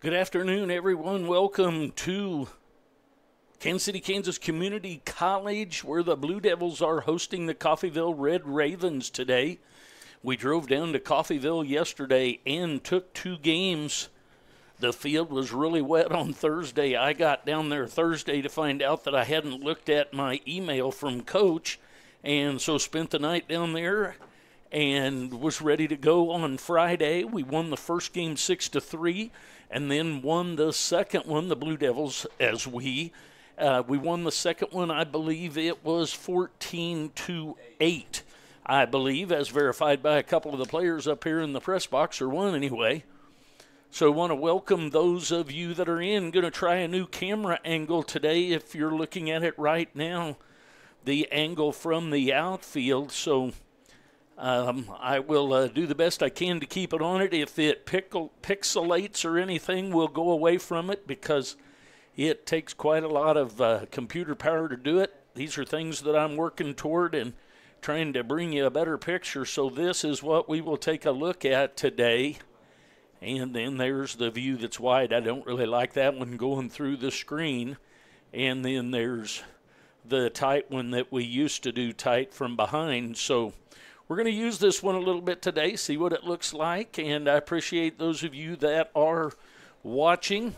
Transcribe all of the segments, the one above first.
Good afternoon, everyone. Welcome to Kansas City, Kansas Community College, where the Blue Devils are hosting the Coffeyville Red Ravens today. We drove down to Coffeyville yesterday and took 2 games. The field was really wet on Thursday. I got down there Thursday to find out that I hadn't looked at my email from Coach, and so spent the night down there and was ready to go on Friday. We won the first game 6-3, and then won the second one, the Blue Devils, we won the second one, I believe it was 14-8, I believe, as verified by a couple of the players up here in the press box, or one anyway. So I want to welcome those of you that are in. Going to try a new camera angle today if you're looking at it right now, the angle from the outfield. So I will do the best I can to keep it on it. If it pixelates or anything, we'll go away from it because it takes quite a lot of computer power to do it. These are things that I'm working toward and trying to bring you a better picture. So this is what we will take a look at today. And then there's the view that's wide. I don't really like that one going through the screen. And then there's the tight one that we used to do tight from behind. So we're going to use this one a little bit today, see what it looks like. And I appreciate those of you that are watching.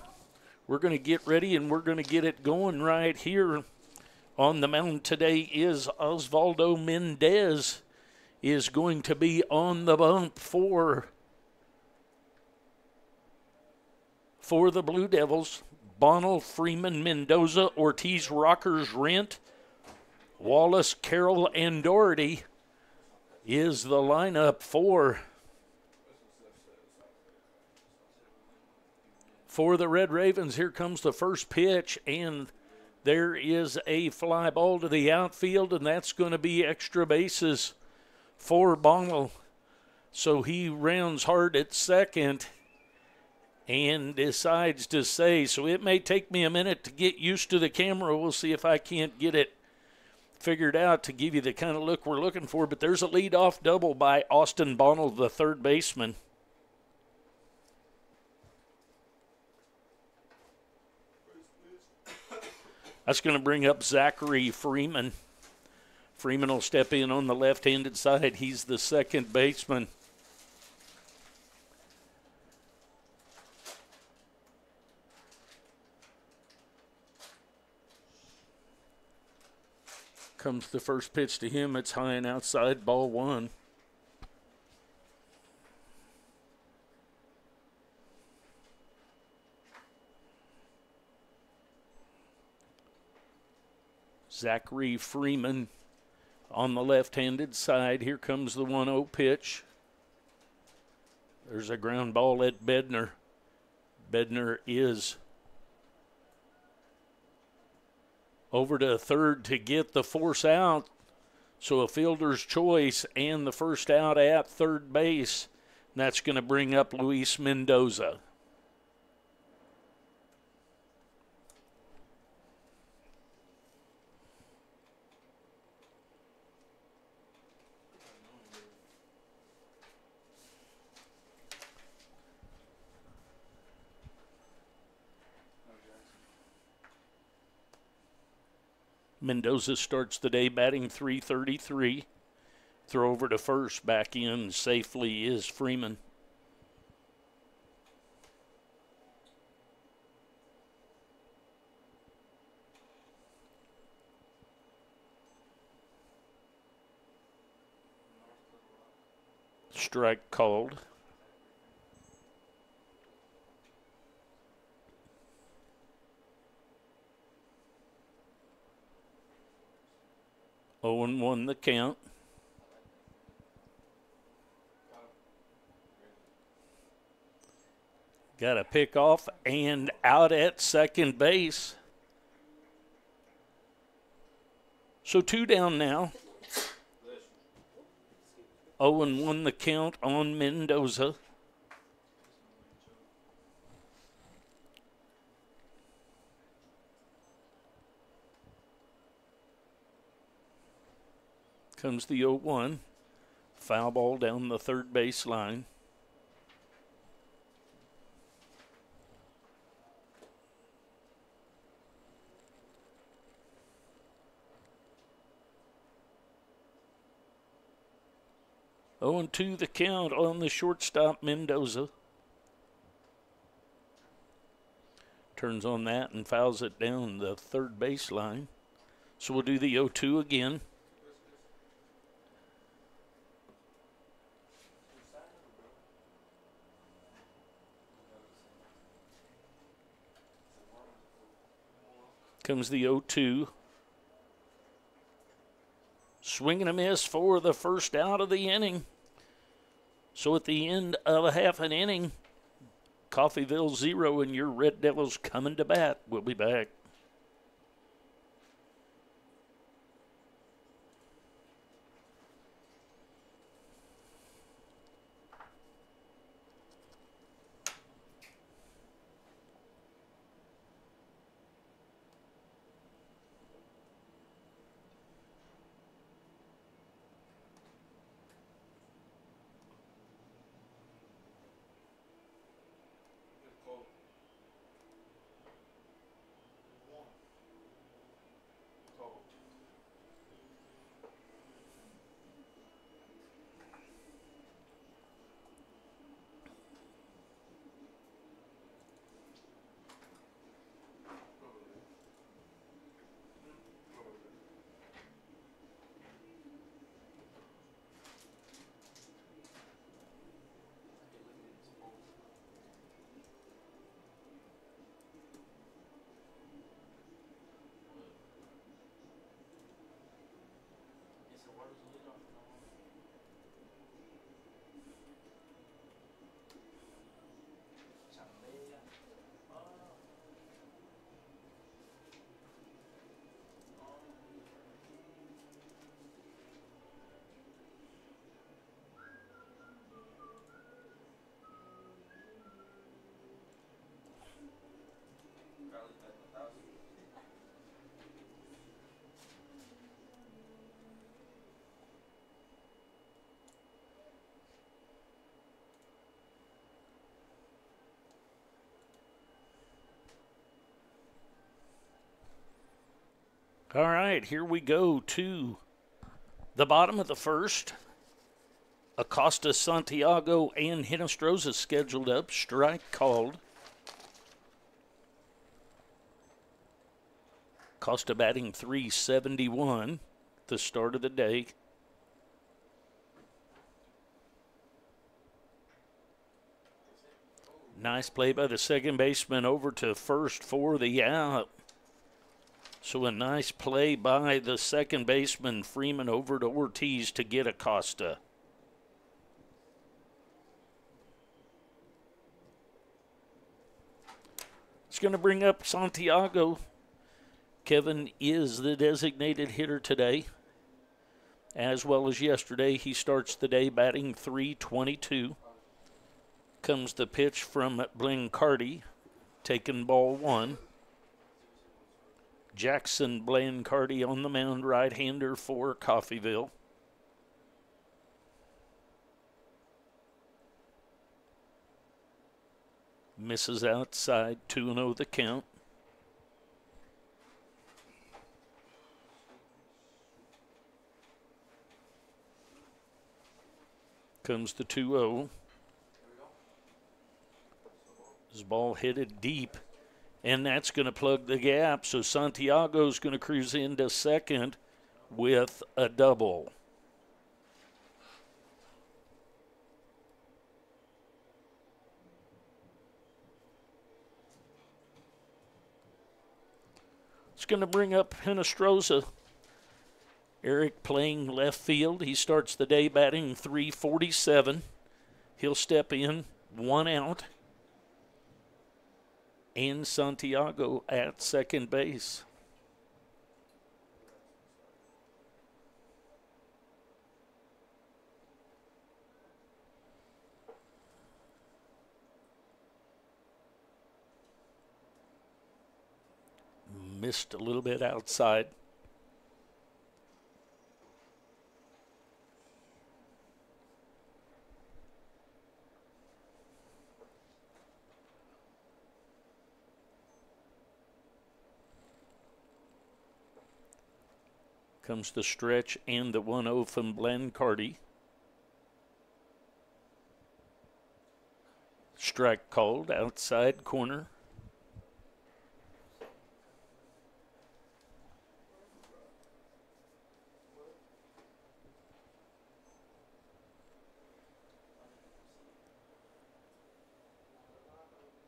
We're going to get ready and we're going to get it going right here. On the mound today is Osvaldo Mendez, is going to be on the bump for the Blue Devils. Bonnell, Freeman, Mendoza, Ortiz, Rockers, Rent, Wallace, Carroll, and Doherty is the lineup for the Red Ravens. Here comes the first pitch, and there is a fly ball to the outfield, and that's going to be extra bases for Bonnell. So he rounds hard at second and decides to say, so it may take me a minute to get used to the camera. We'll see if I can't get it figured out to give you the kind of look we're looking for. But there's a leadoff double by Austin Bonnell, the third baseman. That's going to bring up Zachary Freeman. Freeman will step in on the left-handed side. He's the second baseman. Comes the first pitch to him. It's high and outside, ball 1. Zachary Freeman on the left-handed side. Here comes the 1-0 pitch. There's a ground ball at Bednar. Bednar is over to third to get the force out. So a fielder's choice and the first out at third base. And that's going to bring up Luis Mendoza. Mendoza starts the day batting .333. Throw over to first, back in safely is Freeman. Strike called. Owen won the count. Got a pick off and out at second base. So 2 down now. Owen won the count on Mendoza. Comes the 0-1. Foul ball down the third base line. 0-2 the count on the shortstop, Mendoza. Turns on that and fouls it down the third baseline. So we'll do the 0-2 again. Comes the 0-2. Swing and a miss for the first out of the inning. So at the end of a half an inning, Coffeyville 0 and your Red Devils coming to bat. We'll be back. All right, here we go to the bottom of the first. Acosta, Santiago, and Hinostroza scheduled up. Strike called. Acosta batting .371 at the start of the day. Nice play by the second baseman over to first for the out. So a nice play by the second baseman, Freeman, over to Ortiz to get Acosta. It's going to bring up Santiago. Kevin is the designated hitter today, as well as yesterday. He starts the day batting .322. Comes the pitch from Blancardi, taking ball one. Jackson Blancardi on the mound, right-hander for Coffeyville. Misses outside, 2-0 the count. Comes the 2-0. His ball hit it deep. And that's going to plug the gap. So Santiago's going to cruise into second with a double. It's going to bring up Hinostroza. Eric playing left field. He starts the day batting .347. He'll step in, one out. And Santiago at second base. Missed a little bit outside. Comes the stretch and the 1-0 from Blancardi. Strike called, outside corner.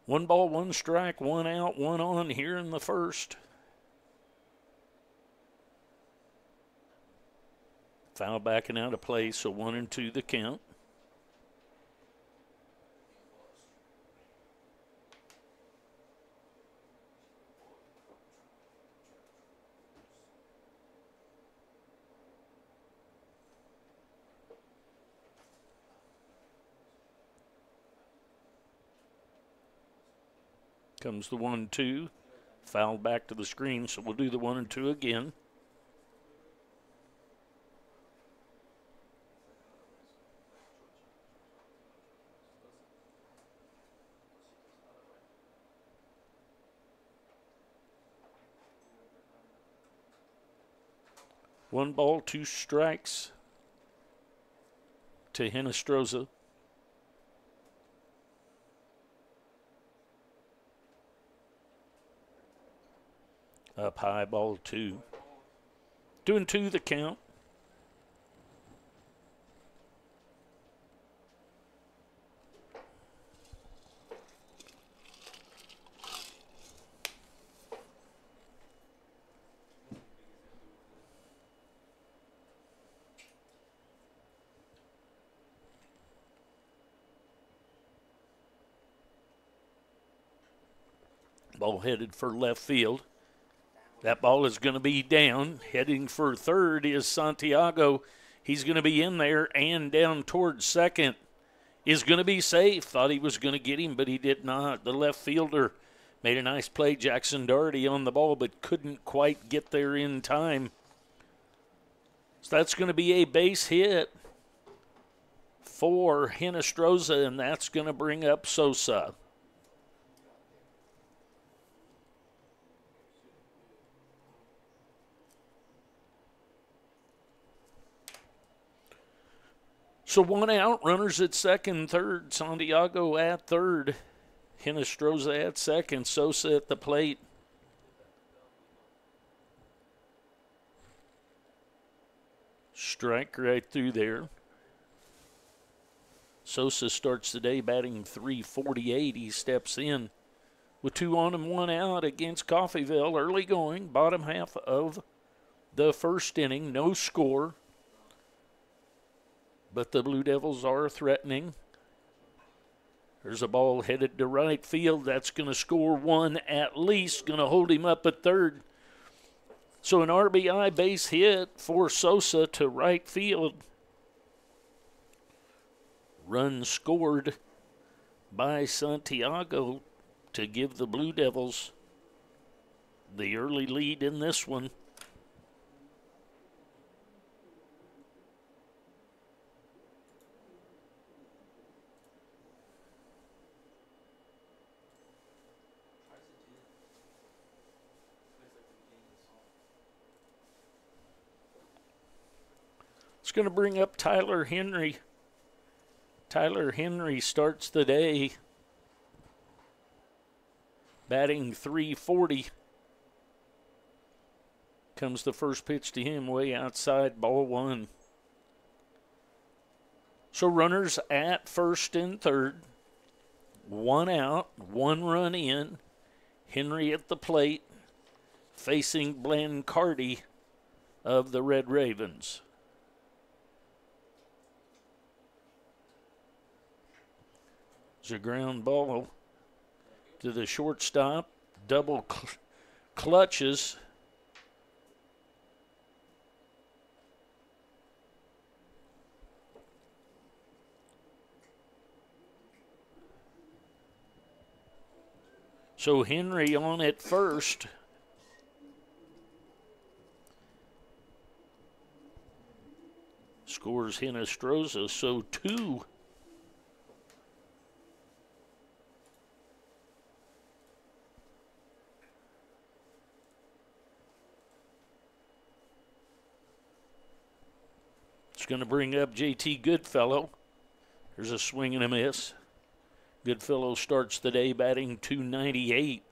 One ball, one strike, one out, one on here in the first. Foul backing out of play, so 1-2 the count. Comes the 1-2. Foul back to the screen, so we'll do the 1-2 again. One ball, two strikes to Hinestroza. Up high, ball two. 2-2 the count. Ball headed for left field. That ball is going to be down. Heading for third is Santiago. He's going to be in there and down towards second. Is going to be safe. Thought he was going to get him, but he did not. The left fielder made a nice play, Jackson Doherty, on the ball, but couldn't quite get there in time. So that's going to be a base hit for Hinestroza, and that's going to bring up Sosa. So one out, runners at second, third. Santiago at third. Hinestroza at second. Sosa at the plate. Strike right through there. Sosa starts the day batting .348. He steps in with 2 on and 1 out against Coffeyville. Early going, bottom half of the first inning. No score. But the Blue Devils are threatening. There's a ball headed to right field. That's going to score one at least. Going to hold him up at third. So an RBI base hit for Sosa to right field. Run scored by Santiago to give the Blue Devils the early lead in this one. It's going to bring up Tyler Henry. Tyler Henry starts the day batting .340. Comes the first pitch to him way outside, ball one. So runners at first and third. 1 out, 1 run in. Henry at the plate facing Blancardi of the Red Ravens. It's a ground ball to the shortstop. Double clutches. So Henry on at first. Scores Hinestroza, so 2. It's going to bring up JT Goodfellow. There's a swing and a miss. Goodfellow starts the day batting .298.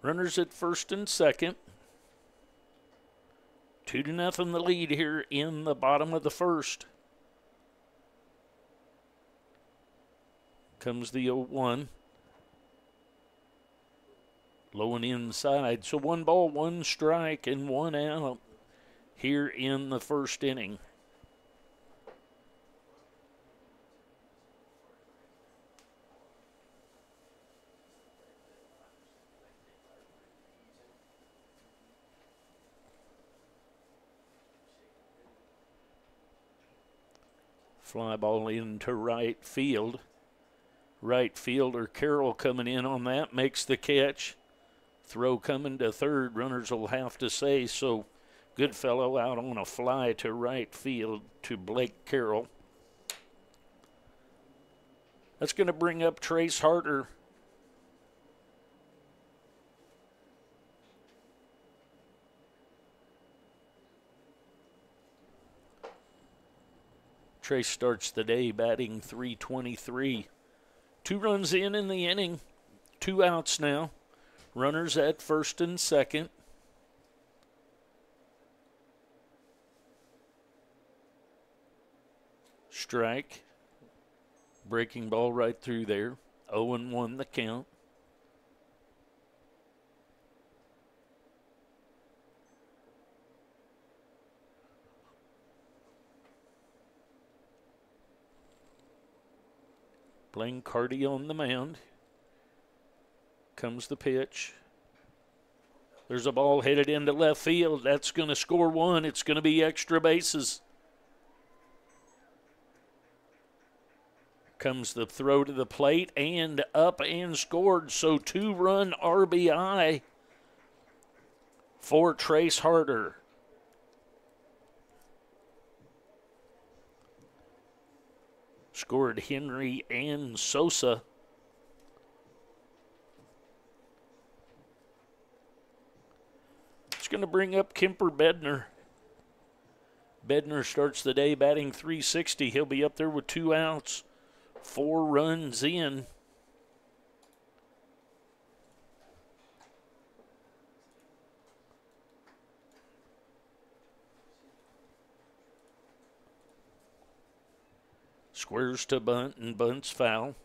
Runners at first and second. 2-0 the lead here in the bottom of the first. Comes the 0-1. Low and inside. So 1 ball, 1 strike, and 1 out here in the first inning. Fly ball into right field. Right fielder Carroll coming in on that, makes the catch. Throw coming to third, runners will have to say so. Goodfellow out on a fly to right field to Blake Carroll. That's going to bring up Trace Harder. Trace starts the day batting .323. 2 runs in the inning. 2 outs now. Runners at first and second. Strike. Breaking ball right through there. 0-1 the count. Blaine Carty on the mound. Comes the pitch. There's a ball headed into left field. That's going to score 1. It's going to be extra bases. Comes the throw to the plate and up and scored. So 2-run RBI for Trace Harder. Scored Henry and Sosa. It's going to bring up Kemper Bednar. Bednar starts the day batting .360. He'll be up there with 2 outs. 4 runs in. Squares to bunt and bunts foul.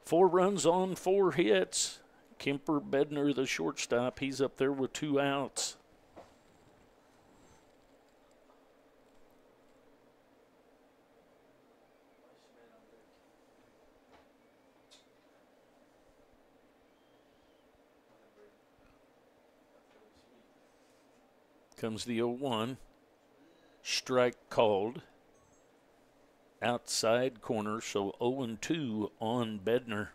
Four runs on 4 hits. Kemper Bednar, the shortstop, he's up there with 2 outs. Comes the 0-1. Strike called. Outside corner, so 0-2 on Bednar.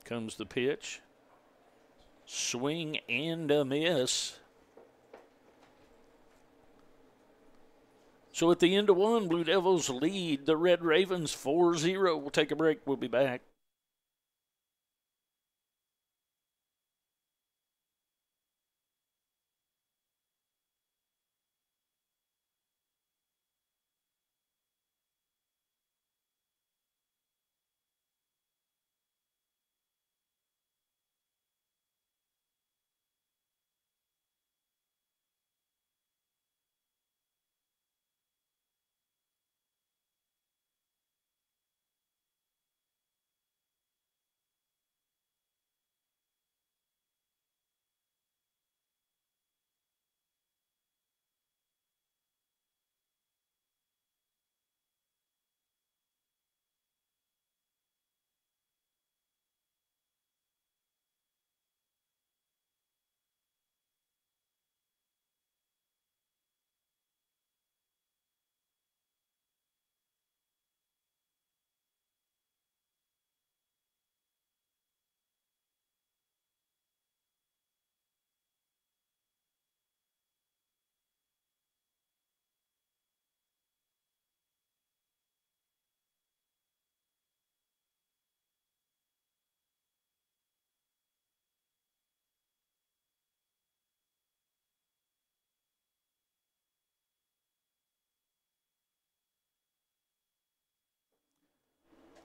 Comes the pitch. Swing and a miss. So at the end of 1, Blue Devils lead the Red Ravens 4-0. We'll take a break. We'll be back.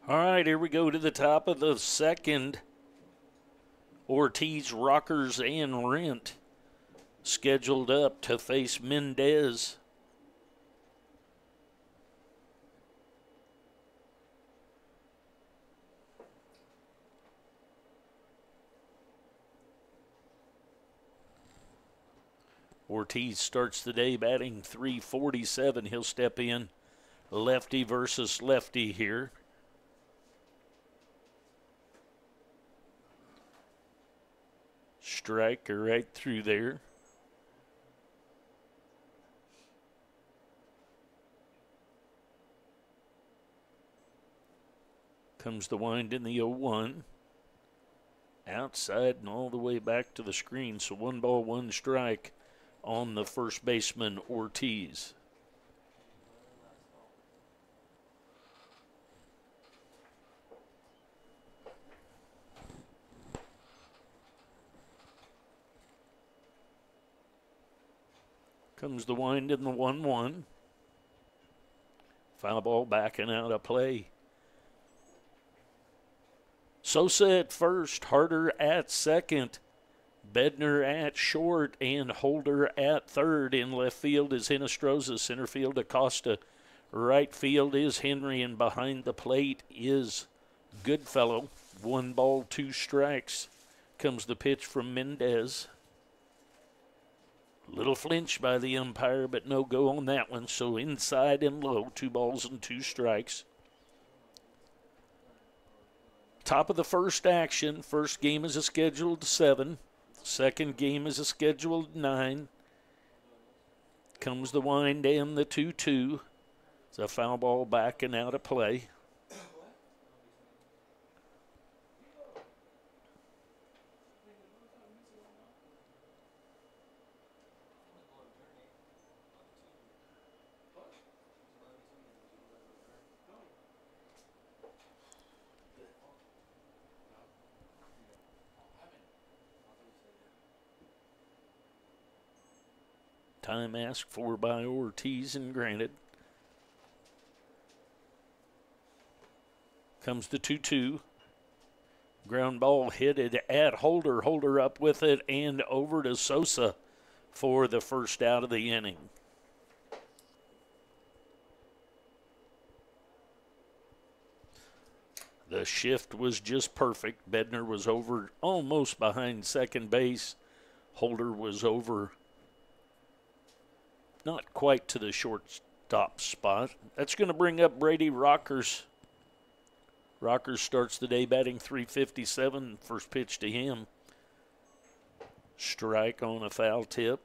All right, here we go to the top of the second. Ortiz, Rockers, and Rent scheduled up to face Mendez. Ortiz starts the day batting .347. He'll step in lefty versus lefty here. Striker right through there. Comes the wind in the 0-1. Outside and all the way back to the screen. So 1 ball, 1 strike on the first baseman, Ortiz. Comes the wind in the 1-1. Foul ball backing out of play. Sosa at first, Harder at second, Bednar at short, and Holder at third. In left field is Hinestroza, center field Acosta, right field is Henry, and behind the plate is Goodfellow. 1 ball, 2 strikes. Comes the pitch from Mendez. Little flinch by the umpire, but no go on that one. So inside and low, 2 balls and 2 strikes. Top of the first action. First game is a scheduled 7. Second game is a scheduled 9. Comes the wind and the 2-2. It's a foul ball backing out of play. Time asked for by Ortiz and granted. Comes the 2-2. Ground ball hitted at Holder. Holder up with it and over to Sosa for the first out of the inning. The shift was just perfect. Bednar was over almost behind second base. Holder was over not quite to the shortstop spot. That's going to bring up Brady Rockers. Rockers starts the day batting .357. First pitch to him. Strike on a foul tip.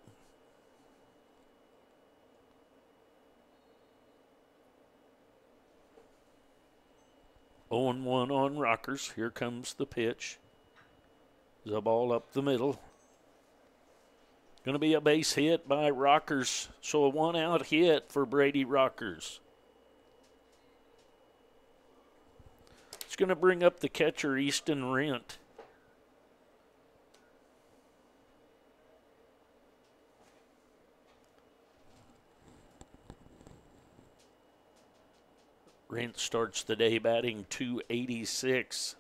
Oh and 1 on Rockers. Here comes the pitch. The ball up the middle. Going to be a base hit by Rockers, so a 1-out hit for Brady Rockers. It's going to bring up the catcher, Easton Rent. Rent starts the day batting .286.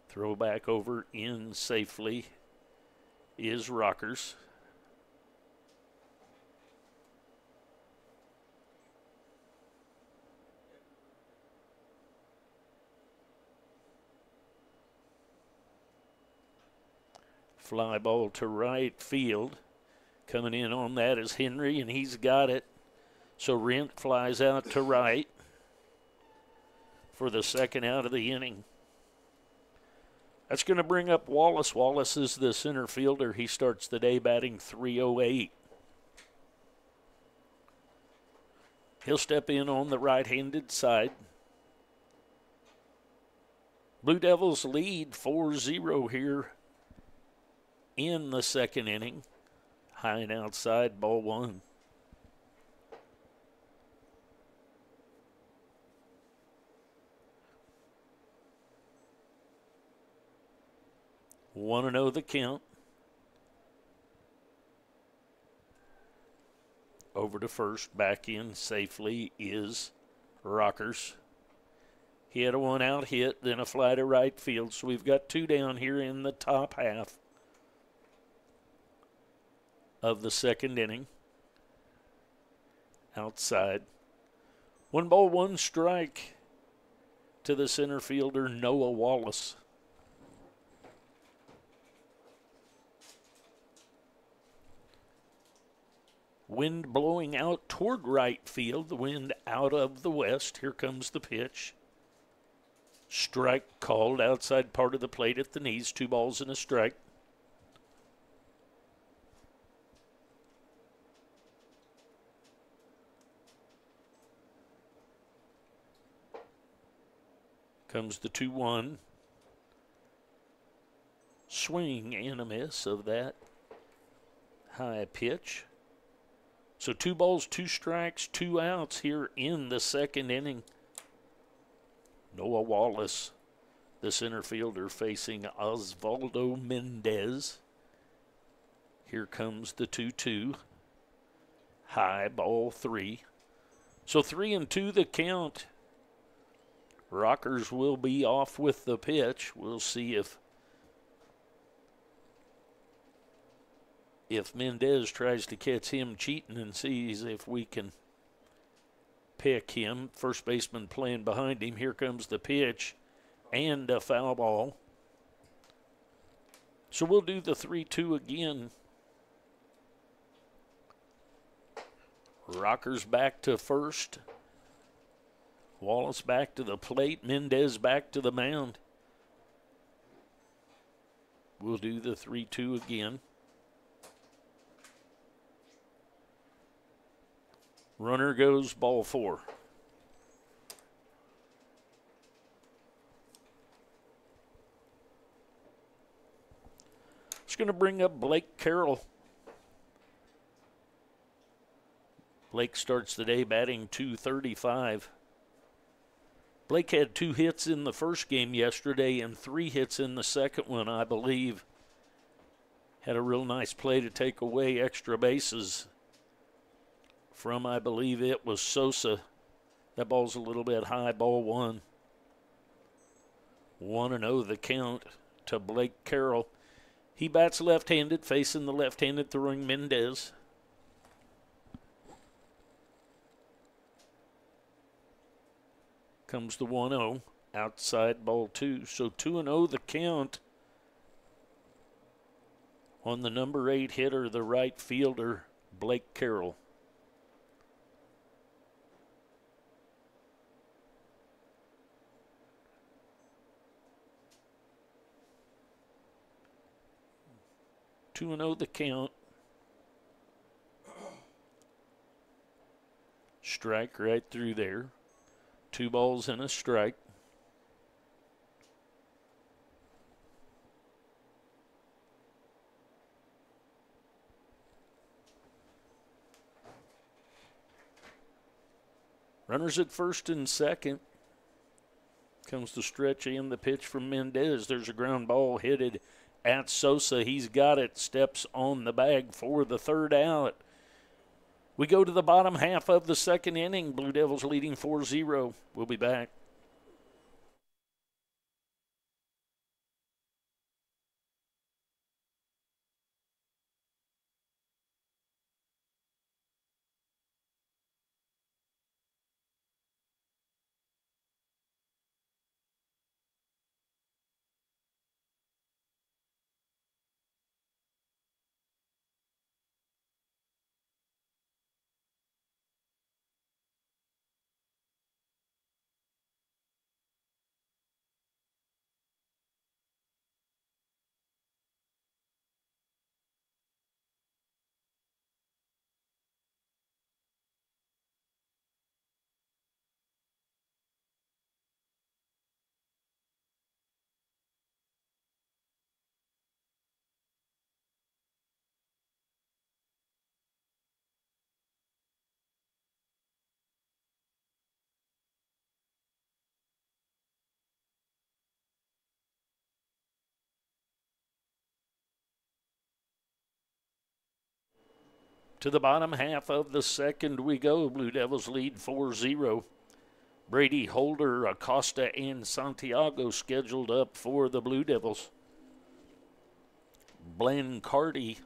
Throw back over in safely is Rockers. Fly ball to right field. Coming in on that is Henry, and he's got it. So Rent flies out to right for the second out of the inning. That's going to bring up Wallace. Wallace is the center fielder. He starts the day batting .308. He'll step in on the right-handed side. Blue Devils lead 4-0 here in the second inning. High and outside, ball 1. Want to know the count. Over to first, back in safely is Rockers. He had a one-out hit, then a fly to right field, so we've got two down here in the top half of the second inning. Outside. 1 ball, 1 strike to the center fielder, Noah Wallace. Wind blowing out toward right field, the wind out of the west. Here comes the pitch. Strike called outside part of the plate at the knees. 2 balls and a strike. Comes the 2-1. Swing and a miss of that high pitch. So 2 balls, 2 strikes, 2 outs here in the second inning. Noah Wallace, the center fielder, facing Osvaldo Mendez. Here comes the 2-2. High, ball 3. So 3-2 the count. Rockers will be off with the pitch. We'll see if Mendez tries to catch him cheating and sees if we can pick him. First baseman playing behind him. Here comes the pitch and a foul ball. So we'll do the 3-2 again. Rockers back to first. Wallace back to the plate. Mendez back to the mound. We'll do the 3-2 again. Runner goes, ball 4. It's going to bring up Blake Carroll. Blake starts the day batting .235. Blake had 2 hits in the first game yesterday and 3 hits in the second one, I believe. Had a real nice play to take away extra bases from, I believe it was Sosa. That ball's a little bit high, ball 1. 1-0 the count to Blake Carroll. He bats left-handed, facing the left-handed throwing Mendez. Comes the 1-0, outside, ball 2. So 2-0 the count on the number 8 hitter, the right fielder, Blake Carroll. Two and 0 the count. Strike right through there. 2 balls and a strike. Runners at first and second. Comes the stretch and the pitch from Mendez. There's a ground ball headed at Sosa. He's got it. Steps on the bag for the 3rd out. We go to the bottom half of the second inning. Blue Devils leading 4-0. We'll be back. To the bottom half of the second we go. Blue Devils lead 4-0. Brady, Holder, Acosta, and Santiago scheduled up for the Blue Devils. Blancardi,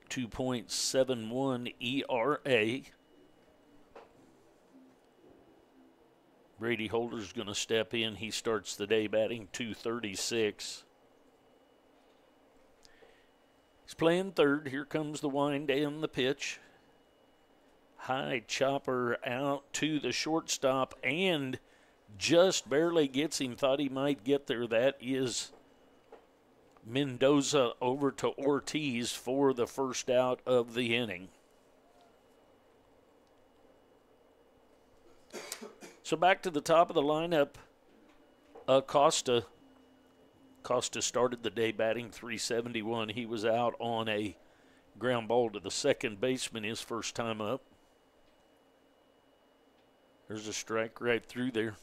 2.71 ERA. Brady Holder's going to step in. He starts the day batting .236. He's playing third. Here comes the wind and the pitch. High chopper out to the shortstop and just barely gets him. Thought he might get there. That is Mendoza over to Ortiz for the first out of the inning. So back to the top of the lineup, Acosta. Acosta started the day batting .371. He was out on a ground ball to the second baseman his first time up. There's a strike right through there.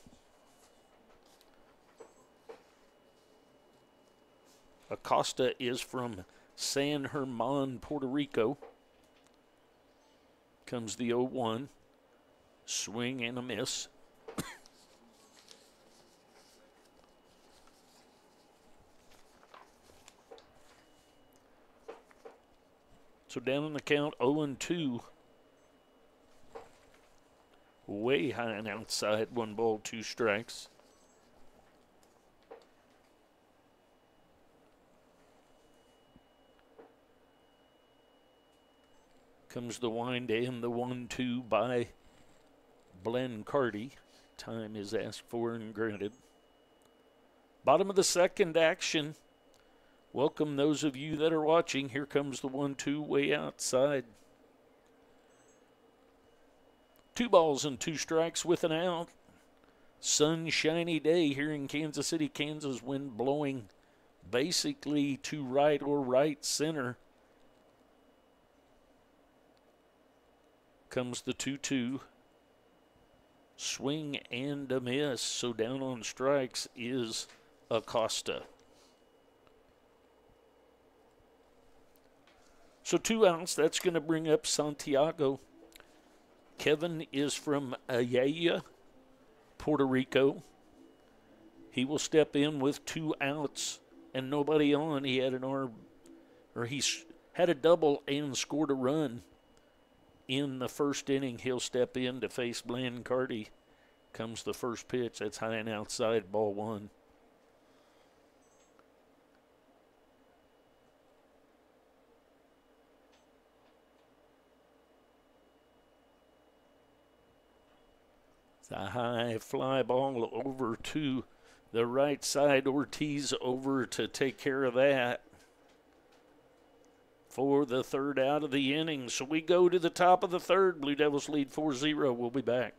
Acosta is from San German, Puerto Rico. Comes the 0-1. Swing and a miss. So down in the count, 0-2. Way high and outside, 1 ball, 2 strikes. Comes the wind and the 1-2 by Blancardi. Time is asked for and granted. Bottom of the second action. Welcome those of you that are watching. Here comes the 1-2 way outside. 2 balls and 2 strikes with an out. Sunshiny day here in Kansas City, Kansas. Wind blowing basically to right or right center. Comes the 2-2. Swing and a miss. So down on strikes is Acosta. So 2 outs. That's going to bring up Santiago. Kevin is from Ayala, Puerto Rico. He will step in with 2 outs and nobody on. He had he had a double and scored a run in the first inning. He'll step in to face Blancardi. Comes the first pitch. That's high and outside, ball 1. It's a high fly ball over to the right side. Ortiz over to take care of that for the third out of the inning. So we go to the top of the third. Blue Devils lead 4-0. We'll be back.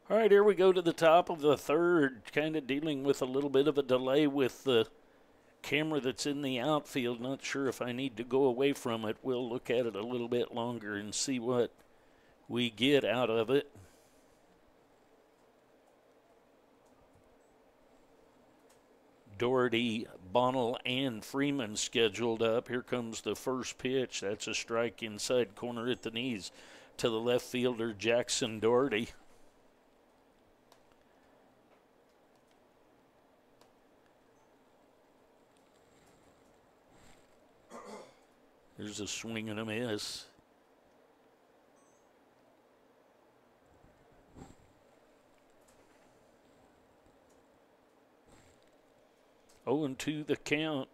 All right, here we go to the top of the third, kind of dealing with a little bit of a delay with the camera that's in the outfield. Not sure if I need to go away from it. We'll look at it a little bit longer and see what we get out of it. Doherty, Bonnell, and Freeman scheduled up. Here comes the first pitch. That's a strike inside corner at the knees to the left fielder, Jackson Doherty. There's a swing and a miss. Oh, and 2 the count.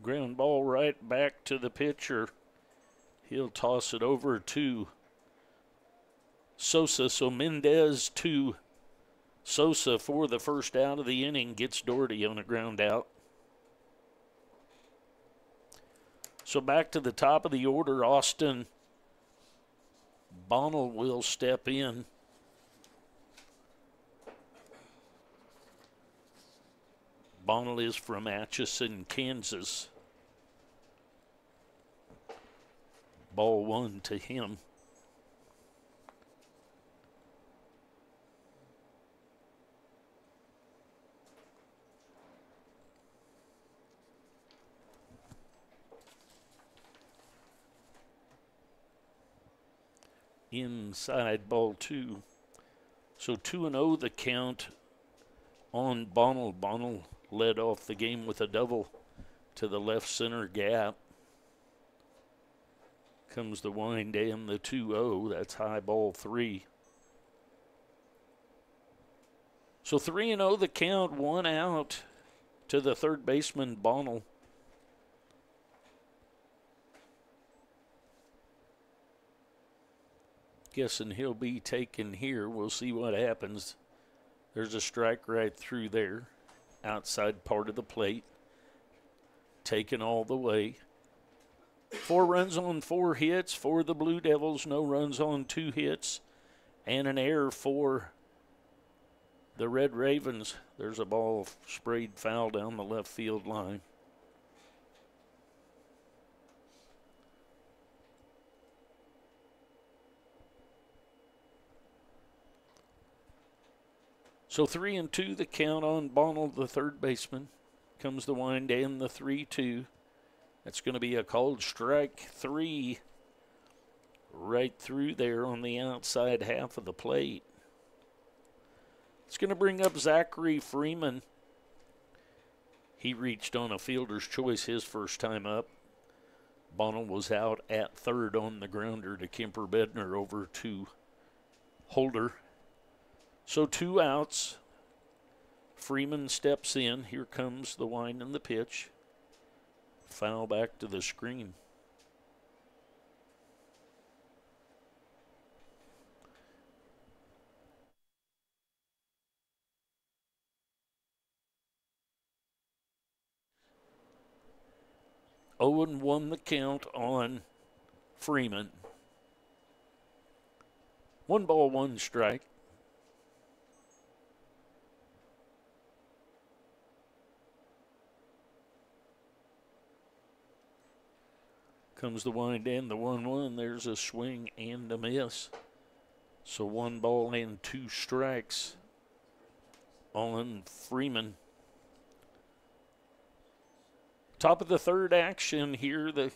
Ground ball right back to the pitcher. He'll toss it over to Sosa. So Mendez to Sosa for the first out of the inning. Gets Doherty on a ground out. So back to the top of the order. Austin Bonnell will step in. Bonnell is from Atchison, Kansas. Ball 1 to him. Inside, ball 2. So 2-0 the count on Bonnell. Bonnell led off the game with a double to the left center gap. Comes the wind and the 2-0. That's high, ball 3. So 3-0 the count, 1 out to the third baseman, Bonnell. Guessing he'll be taken here. We'll see what happens. There's a strike right through there. Outside part of the plate. Taken all the way. 4 runs on 4 hits for the Blue Devils. No runs on 2 hits. And an error for the Red Ravens. There's a ball sprayed foul down the left field line. So 3-2 the count on Bonnell, the third baseman. Comes the wind and the 3-2. That's going to be a called strike 3 right through there on the outside half of the plate. It's going to bring up Zachary Freeman. He reached on a fielder's choice his first time up. Bonnell was out at third on the grounder to Kemper Bednar over to Holder. So 2 outs. Freeman steps in. Here comes the wind and the pitch. Foul back to the screen. Owen won the count on Freeman. 1 ball, 1 strike. Comes the wind and the 1-1. There's a swing and a miss. So 1 ball and 2 strikes on Freeman. Top of the third action here, the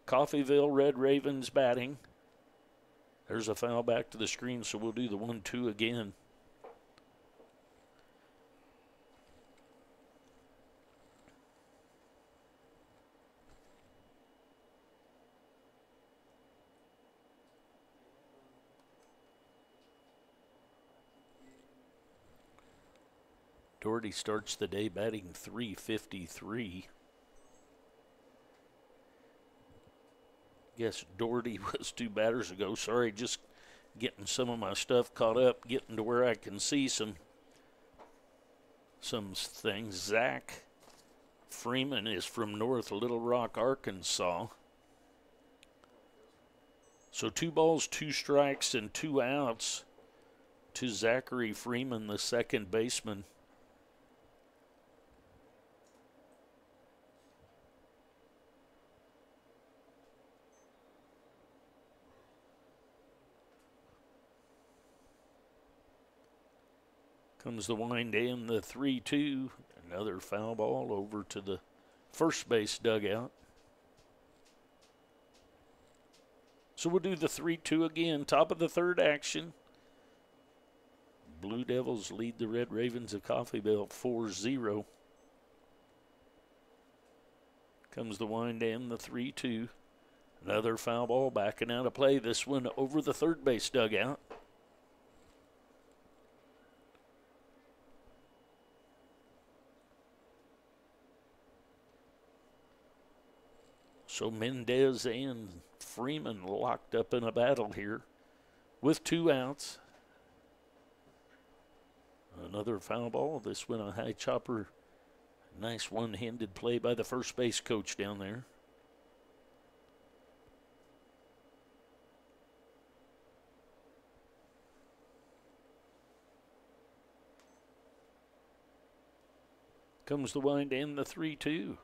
Coffeyville Red Ravens batting. There's a foul back to the screen, so we'll do the 1-2 again. Doherty starts the day batting .353. Guess Doherty was 2 batters ago. Sorry, just getting some of my stuff caught up, getting to where I can see some things. Zach Freeman is from North Little Rock, Arkansas. So 2 balls, 2 strikes, and 2 outs to Zachary Freeman, the second baseman. Comes the wind and the 3-2. Another foul ball over to the first base dugout. So we'll do the 3-2 again. Top of the third action. Blue Devils lead the Red Ravens of Coffeyville 4-0. Comes the wind and the 3-2. Another foul ball backing out of play. This one over the third base dugout. So Mendez and Freeman locked up in a battle here with 2 outs. Another foul ball. This one a high chopper. Nice one-handed play by the first base coach down there. Comes the wind and the 3-2.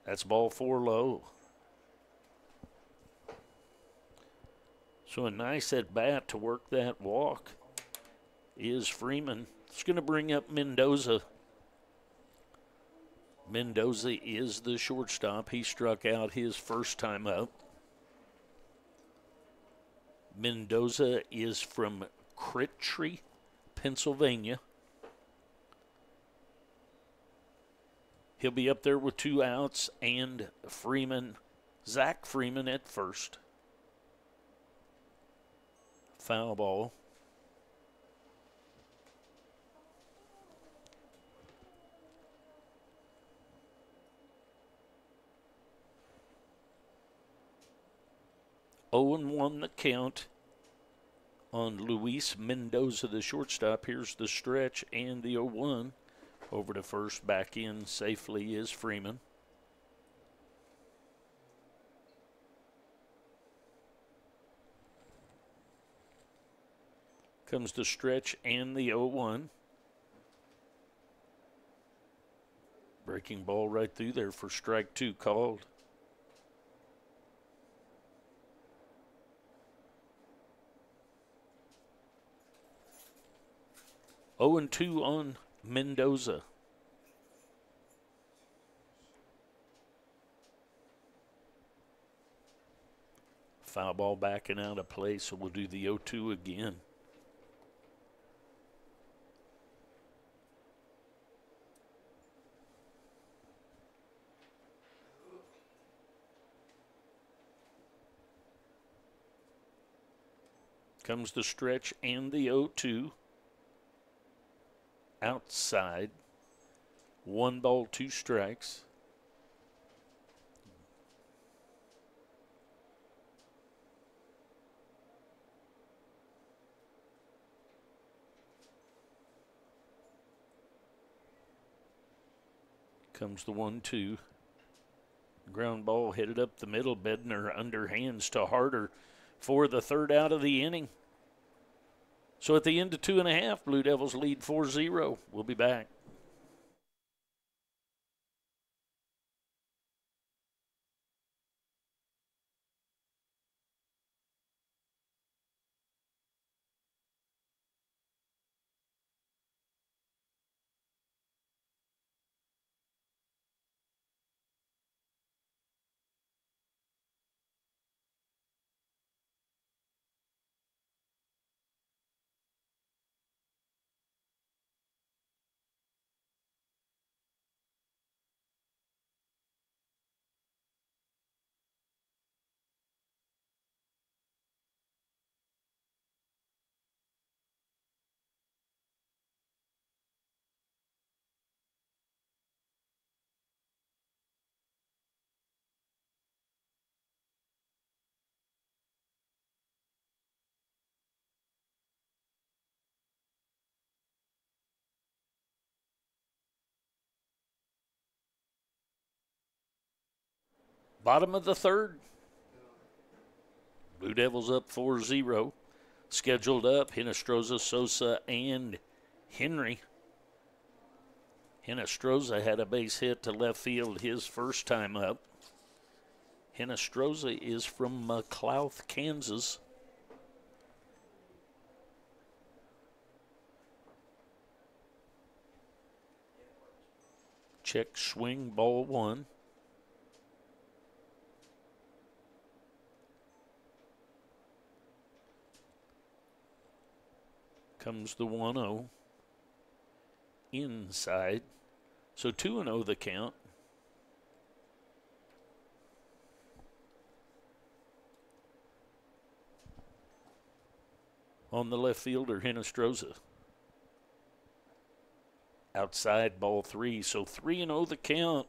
That's ball 4 low. So a nice at bat to work that walk is Freeman. It's going to bring up Mendoza. Mendoza is the shortstop. He struck out his first time up. Mendoza is from Crittry, Pennsylvania. He'll be up there with 2 outs and Freeman, Zach Freeman at first. Foul ball. Oh and 1 the count on Luis Mendoza, the shortstop. Here's the stretch and the 0-1. Over to first, back in safely is Freeman. Comes the stretch and the 0-1. Breaking ball right through there for strike 2 called. Oh and 2 on Mendoza. Foul ball backing out of play, so we'll do the 0-2 again. Comes the stretch and the 0-2. Outside. 1 ball, 2 strikes. Comes the 1-2. Ground ball headed up the middle. Bednar underhands to Harder for the third out of the inning. So at the end of 2.5, Blue Devils lead 4-0. We'll be back. Bottom of the third. Blue Devils up 4-0. Scheduled up, Hinestrosa, Sosa, and Henry. Hinestrosa had a base hit to left field his first time up. Hinestrosa is from McLouth, Kansas. Check swing, ball one. Comes the 1-0. Inside. So 2-0 the count. On the left fielder, Hinestrosa. Outside, ball three. So 3-0 the count.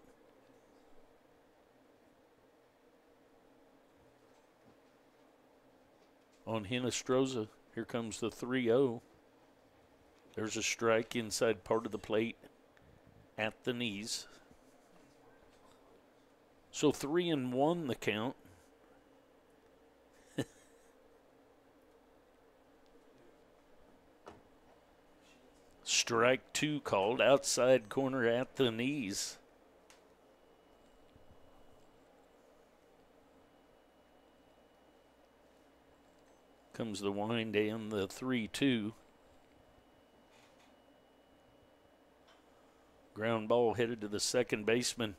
On Hinestrosa, here comes the 3-0. There's a strike inside part of the plate at the knees. So 3-1 the count. Strike two called, outside corner at the knees. Comes the wind and the 3-2. Ground ball headed to the second baseman.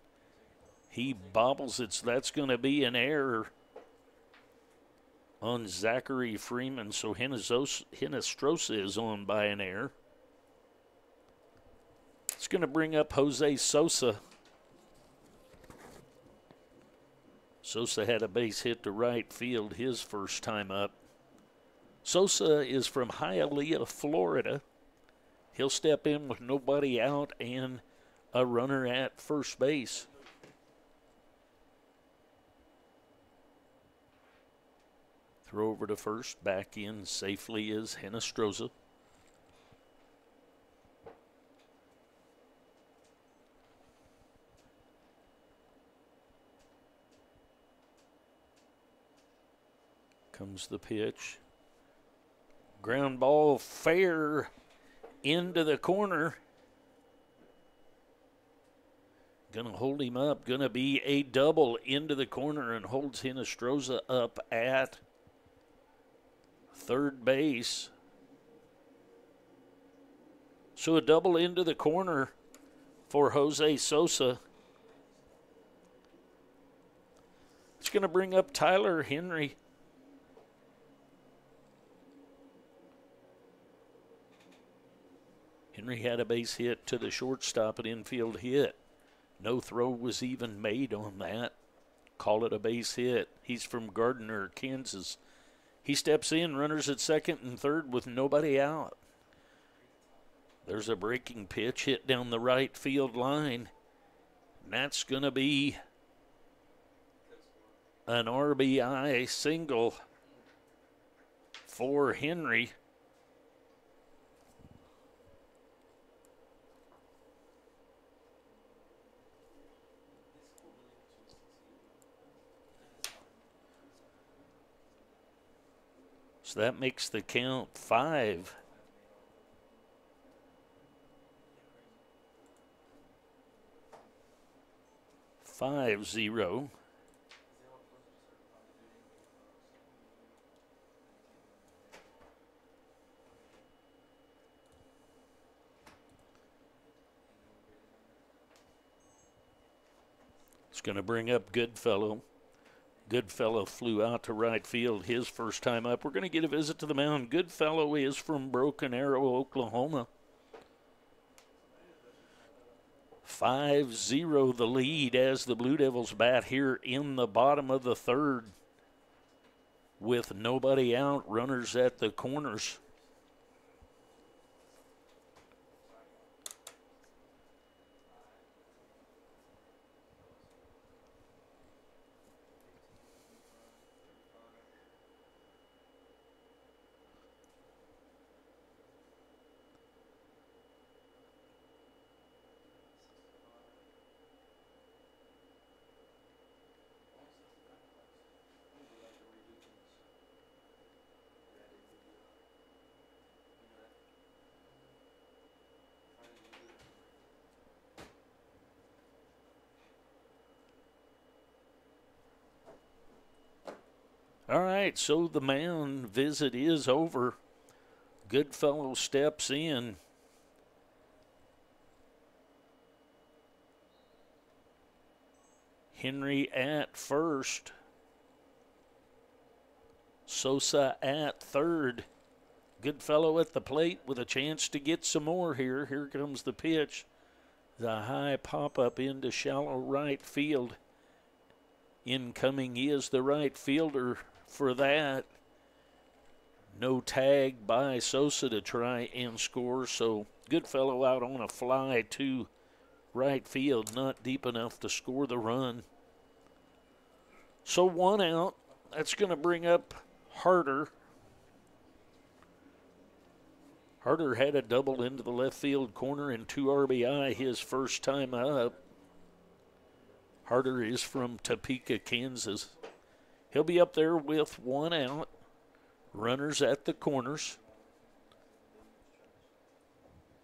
He bobbles it, so that's going to be an error on Zachary Freeman. So Hinestrosa is on by an error. It's going to bring up Jose Sosa. Sosa had a base hit to right field his first time up. Sosa is from Hialeah, Florida. He'll step in with nobody out and a runner at first base. Throw over to first, back in safely is Hinestrosa. Comes the pitch. Ground ball fair into the corner. Going to hold him up. Going to be a double into the corner and holds Hinestrosa up at third base. So a double into the corner for Jose Sosa. It's going to bring up Tyler Henry. Henry had a base hit to the shortstop, an infield hit. No throw was even made on that. Call it a base hit. He's from Gardner, Kansas. He steps in, runners at second and third with nobody out. There's a breaking pitch hit down the right field line. And that's going to be an RBI single for Henry. So that makes the count 5-0. It's going to bring up Goodfellow. Goodfellow flew out to right field his first time up. We're going to get a visit to the mound. Goodfellow is from Broken Arrow, Oklahoma. 5-0 the lead as the Blue Devils bat here in the bottom of the third. With nobody out, runners at the corners. All right, so the mound visit is over. Goodfellow steps in. Henry at first. Sosa at third. Goodfellow at the plate with a chance to get some more here. Here comes the pitch. The high pop-up into shallow right field. Incoming is the right fielder for that. No tag by Sosa to try and score, so Goodfellow out on a fly to right field, not deep enough to score the run. So 1 out. That's going to bring up Harder. Harder had a double into the left field corner and 2 RBI his first time up. Harder is from Topeka, Kansas. He'll be up there with 1 out. Runners at the corners.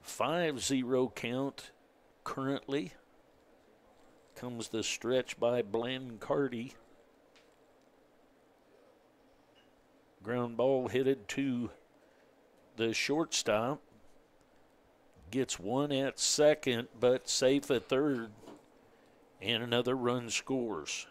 5-0 count currently. Comes the stretch by Blancardi. Ground ball headed to the shortstop. Gets 1 at second, but safe at third. And another run scores.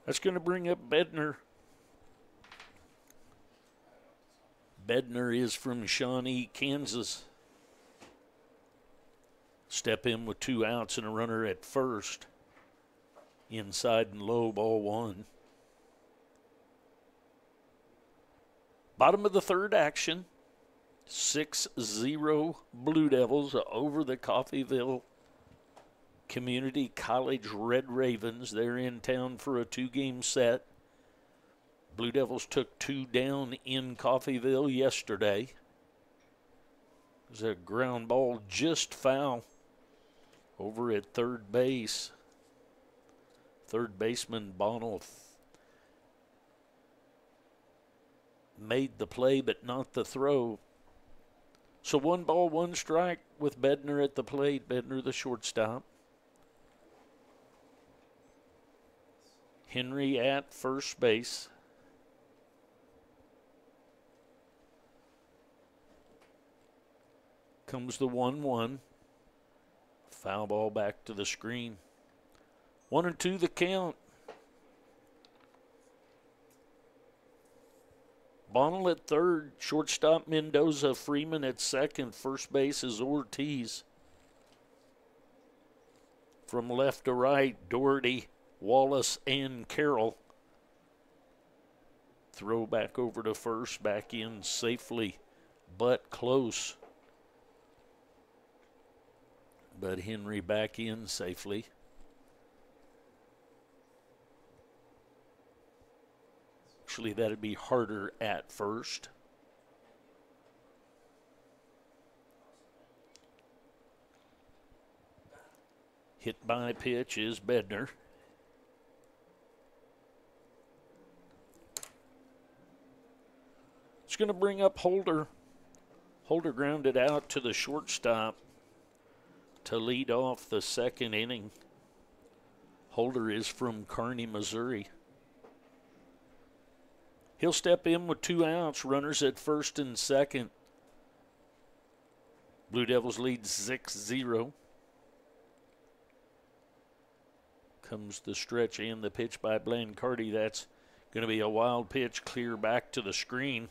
That's going to bring up Bednar. Bednar is from Shawnee, Kansas. Step in with 2 outs and a runner at first. Inside and low, ball 1. Bottom of the third action. 6-0 Blue Devils over the Coffeyville Community College Red Ravens. They're in town for a 2-game set. Blue Devils took 2 down in Coffeyville yesterday. It was a ground ball just foul over at third base. Third baseman Bonnell made the play but not the throw. So 1 ball, 1 strike with Bednar at the plate. Bednar the shortstop. Henry at first base. Comes the 1-1. Foul ball back to the screen. 1-2 the count. Bonnell at third. Shortstop Mendoza. Freeman at second. First base is Ortiz. From left to right, Doherty, Wallace, and Carroll. Throw back over to first. Back in safely, but close. But Henry back in safely. Actually, that'd be Harder at first. Hit by pitch is Bednar. It's going to bring up Holder. Holder grounded out to the shortstop to lead off the second inning. Holder is from Kearney, Missouri. He'll step in with 2 outs, runners at first and second. Blue Devils lead 6-0. Comes the stretch and the pitch by Blancardi. That's going to be a wild pitch, clear back to the screen.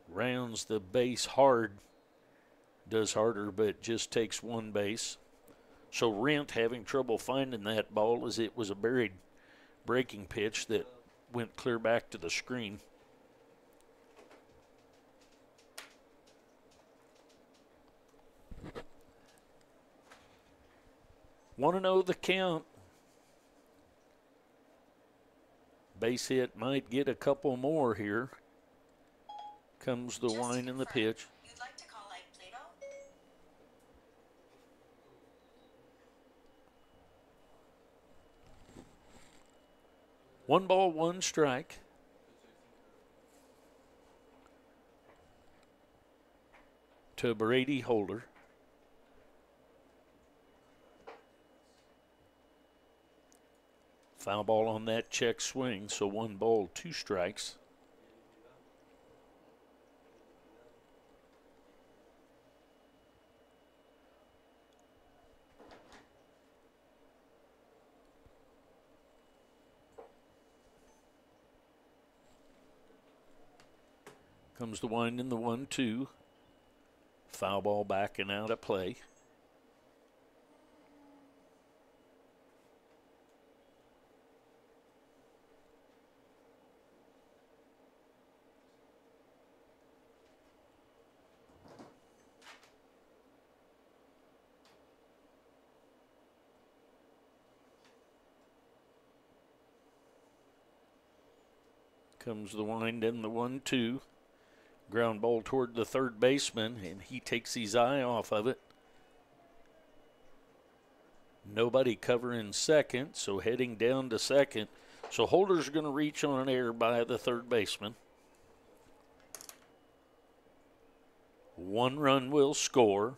Rounds the base hard. Does Harder, but just takes 1 base. So Rent having trouble finding that ball as it was a buried breaking pitch that went clear back to the screen. Want to know the count. Base hit might get a couple more here. Comes the whine and the pitch. You'd like to call Ike Plato? 1 ball, 1 strike. To Brady Holder. Foul ball on that check swing, so 1 ball, 2 strikes. Comes the wind in the 1-2. Foul ball back and out of play. Comes the wind in the 1-2. Ground ball toward the third baseman, and he takes his eye off of it. Nobody covering second, so heading down to second. So Holder's going to reach on an error by the third baseman. 1 run will score.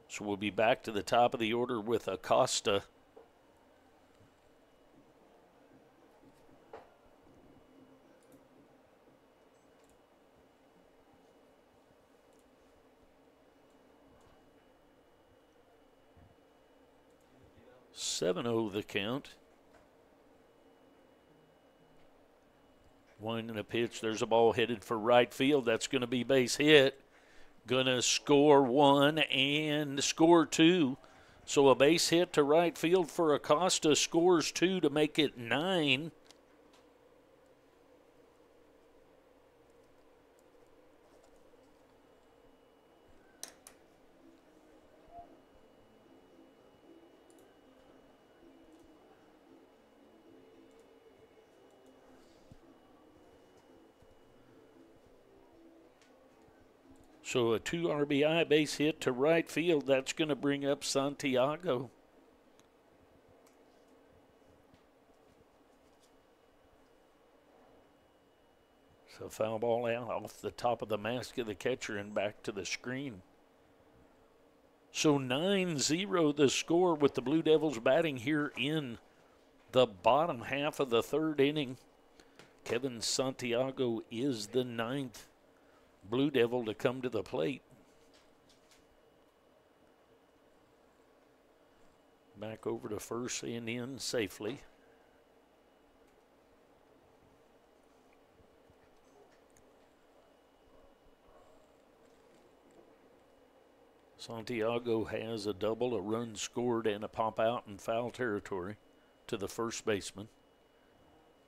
So we'll be back to the top of the order with Acosta. (7-0) the count. Winding a pitch. There's a ball headed for right field. That's going to be base hit. Going to score 1 and score 2. So a base hit to right field for Acosta, scores 2 to make it 9. So a 2 RBI base hit to right field. That's going to bring up Santiago. So foul ball out off the top of the mask of the catcher and back to the screen. So 9-0 the score with the Blue Devils batting here in the bottom half of the third inning. Kevin Santiago is the 9th Blue Devil to come to the plate. Back over to first and in safely. Santiago has a double, a run scored, and a pop out in foul territory to the first baseman.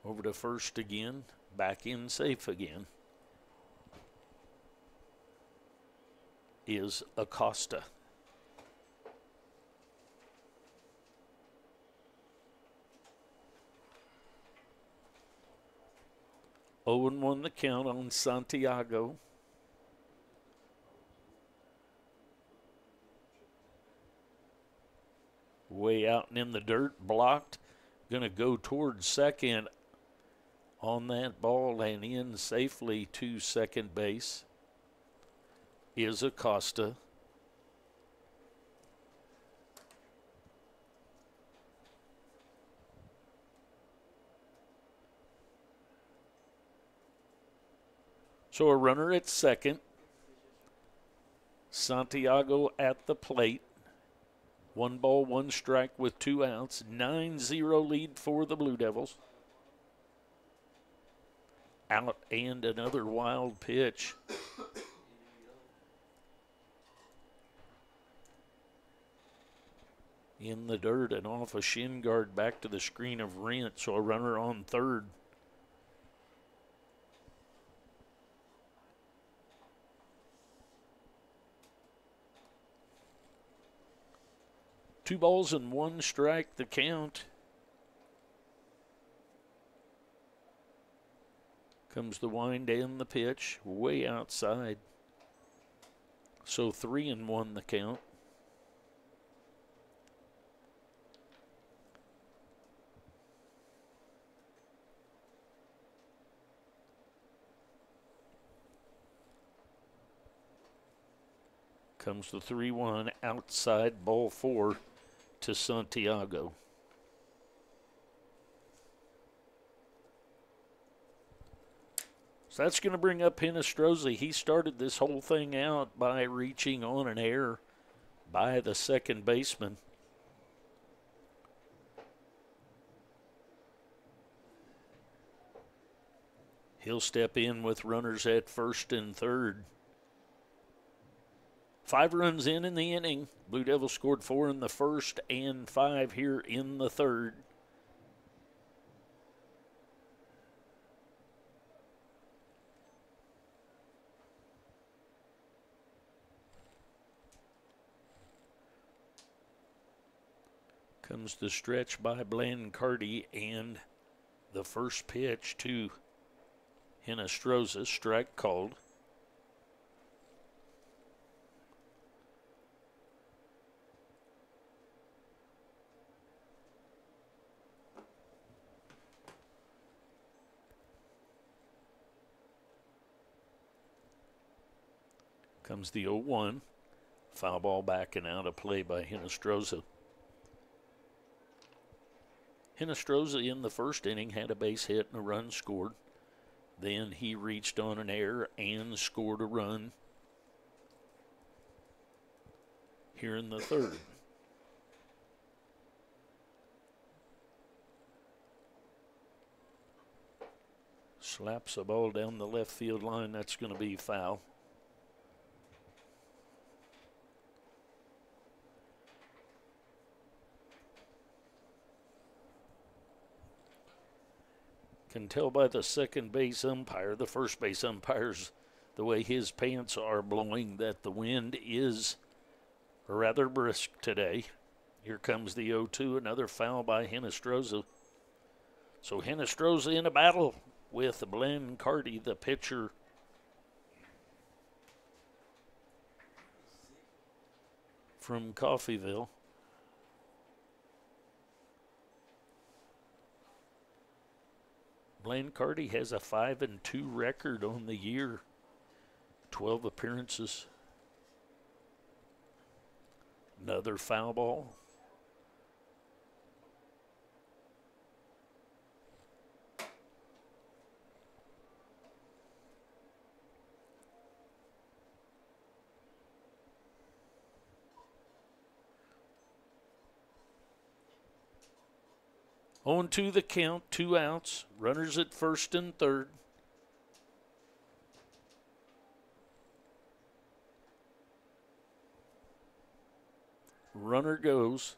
Over to first again, back in safe again is Acosta. Owen won the count on Santiago. Way out and in the dirt, blocked. Going to go towards second on that ball and in safely to second base is Acosta. So a runner at second. Santiago at the plate. 1 ball, 1 strike with 2 outs. 9-0 lead for the Blue Devils. Out and another wild pitch. In the dirt and off a shin guard back to the screen of Rent. So a runner on third. Two balls and 1 strike, the count. Comes the wind and the pitch, way outside. So 3-1 the count. Comes the 3-1 outside, ball 4 to Santiago. So that's going to bring up Hinestroza. He started this whole thing out by reaching on an error by the second baseman. He'll step in with runners at first and third. 5 runs in the inning. Blue Devils scored 4 in the first and 5 here in the third. Comes the stretch by Blancardi, and the first pitch to Hinestroza, strike called. Comes the 0-1. Foul ball back and out of play by Hinestroza. Hinestroza in the first inning had a base hit and a run scored. Then he reached on an error and scored a run here in the third. Slaps the ball down the left field line. That's going to be foul. Can tell by the second base umpire, the first base umpire's, the way his pants are blowing, that the wind is rather brisk today. Here comes the 0-2, another foul by Hinestroza. So Hinestroza in a battle with Blancardi, the pitcher. From Coffeyville. Blancardi has a 5-2 record on the year, 12 appearances. Another foul ball. On to the count, 2 outs, runners at first and third. Runner goes.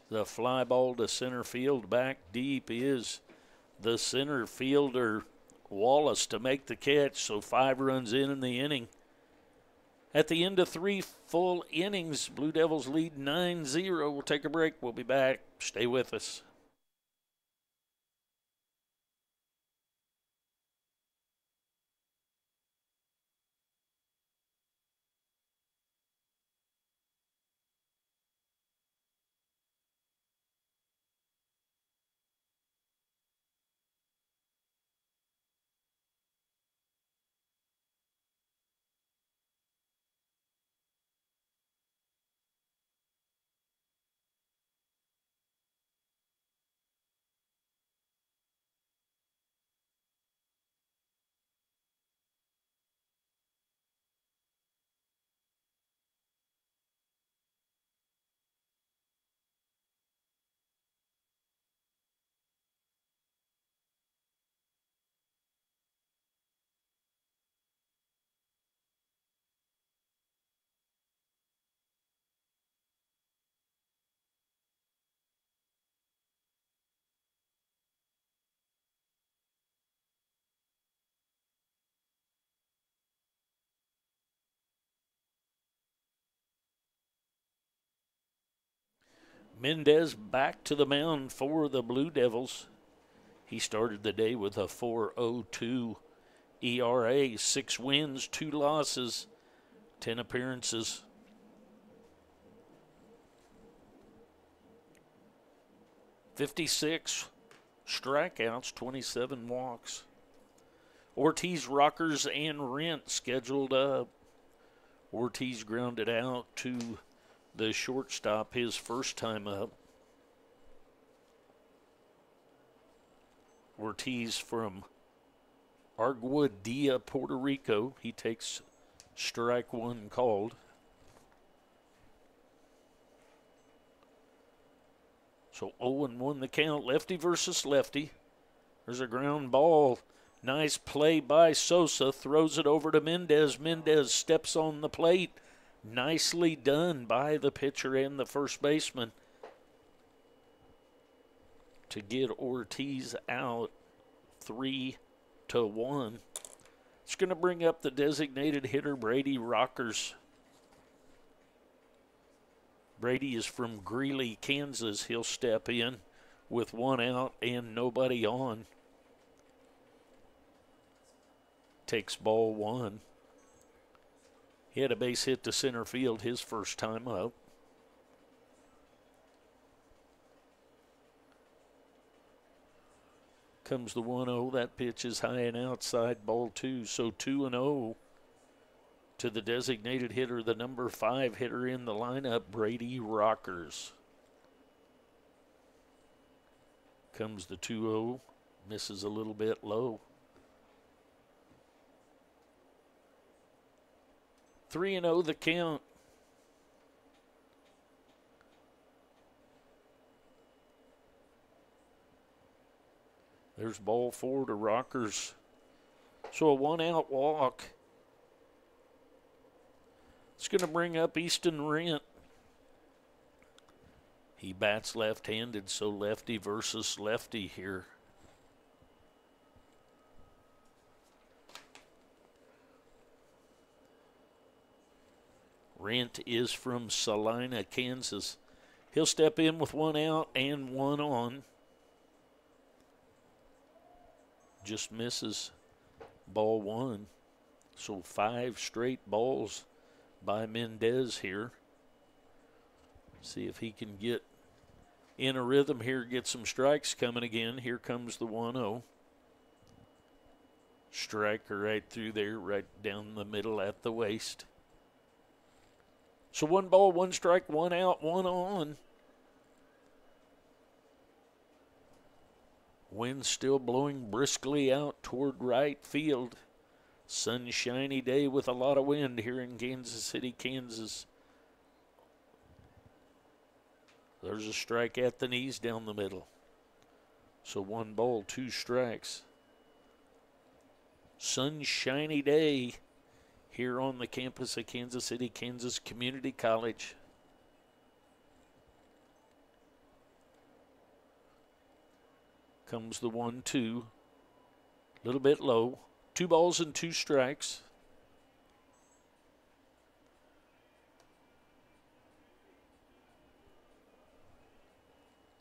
The fly ball to center field. Back deep is the center fielder, Wallace, to make the catch. So 5 runs in the inning. At the end of 3 full innings, Blue Devils lead 9-0. We'll take a break. We'll be back. Stay with us. Mendez back to the mound for the Blue Devils. He started the day with a 4.02 ERA, 6 wins, 2 losses, 10 appearances. .56 strikeouts, 27 walks. Ortiz, Rockers, and Rent scheduled Ortiz grounded out to the shortstop his first time up. Ortiz from Arguadilla, Puerto Rico. He takes strike one called. So 0-1 the count, lefty versus lefty. There's a ground ball. Nice play by Sosa. Throws it over to Mendez. Mendez steps on the plate. Nicely done by the pitcher and the first baseman to get Ortiz out 3-1. It's going to bring up the designated hitter, Brady Rockers. Brady is from Greeley, Kansas. He'll step in with one out and nobody on. Takes ball one. He had a base hit to center field his first time up. Comes the 1-0. That pitch is high and outside, ball two. So 2-0 to the designated hitter, the number 5 hitter in the lineup, Brady Rockers. Comes the 2-0, misses a little bit low. 3-0 the count. There's ball 4 to Rockers. So a 1-out walk. It's going to bring up Easton Rent. He bats left-handed, so lefty versus lefty here. Rent is from Salina, Kansas. He'll step in with 1 out and 1 on. Just misses ball 1. So 5 straight balls by Mendez here. See if he can get in a rhythm here, get some strikes coming again. Here comes the 1-0. Striker right through there, right down the middle at the waist. So 1 ball, 1 strike, 1 out, 1 on. Wind still blowing briskly out toward right field. Sunshiny day with a lot of wind here in Kansas City, Kansas. There's a strike at the knees down the middle. So 1 ball, 2 strikes. Sunshiny day here on the campus of Kansas City, Kansas Community College. Comes the 1-2. A little bit low. 2 balls and 2 strikes.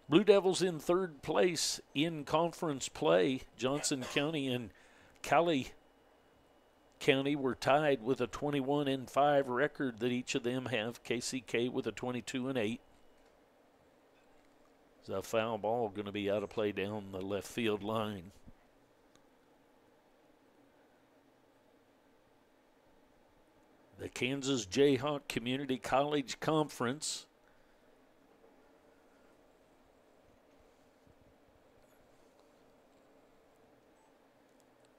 Blue Devils in 3rd place in conference play. Johnson County and Cali County were tied with a 21-5 record that each of them have. KCK with a 22-8. There's a foul ball going to be out of play down the left field line. The Kansas Jayhawk Community College Conference.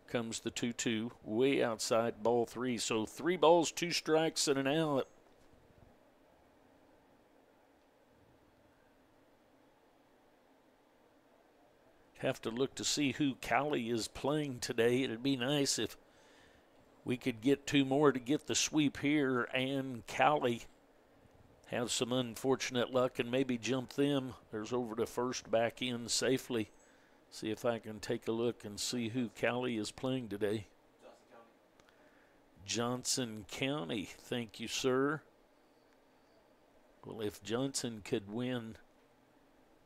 Comes the 2-2, way outside, ball 3. So 3 balls, 2 strikes, and an out. Have to look to see who Cali is playing today. It'd be nice if we could get 2 more to get the sweep here and Cali have some unfortunate luck and maybe jump them. There's over to first, back in safely. See if I can take a look and see who Cali is playing today. Johnson County. Thank you, sir. Well, if Johnson could win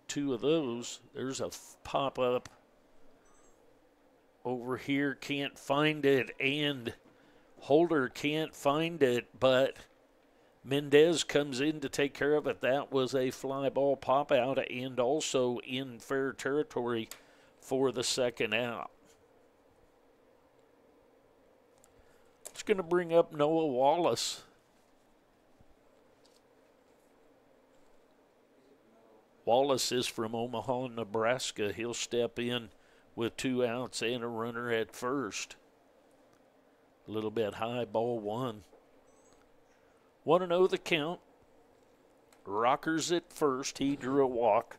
2 of those, there's a pop-up over here. Can't find it, and Holder can't find it, but Mendez comes in to take care of it. That was a fly ball pop-out and also in fair territory for the 2nd out. It's going to bring up Noah Wallace. Wallace is from Omaha, Nebraska. He'll step in with 2 outs and a runner at first. A little bit high, ball 1. 1-0 the count. Rockers at first. He drew a walk.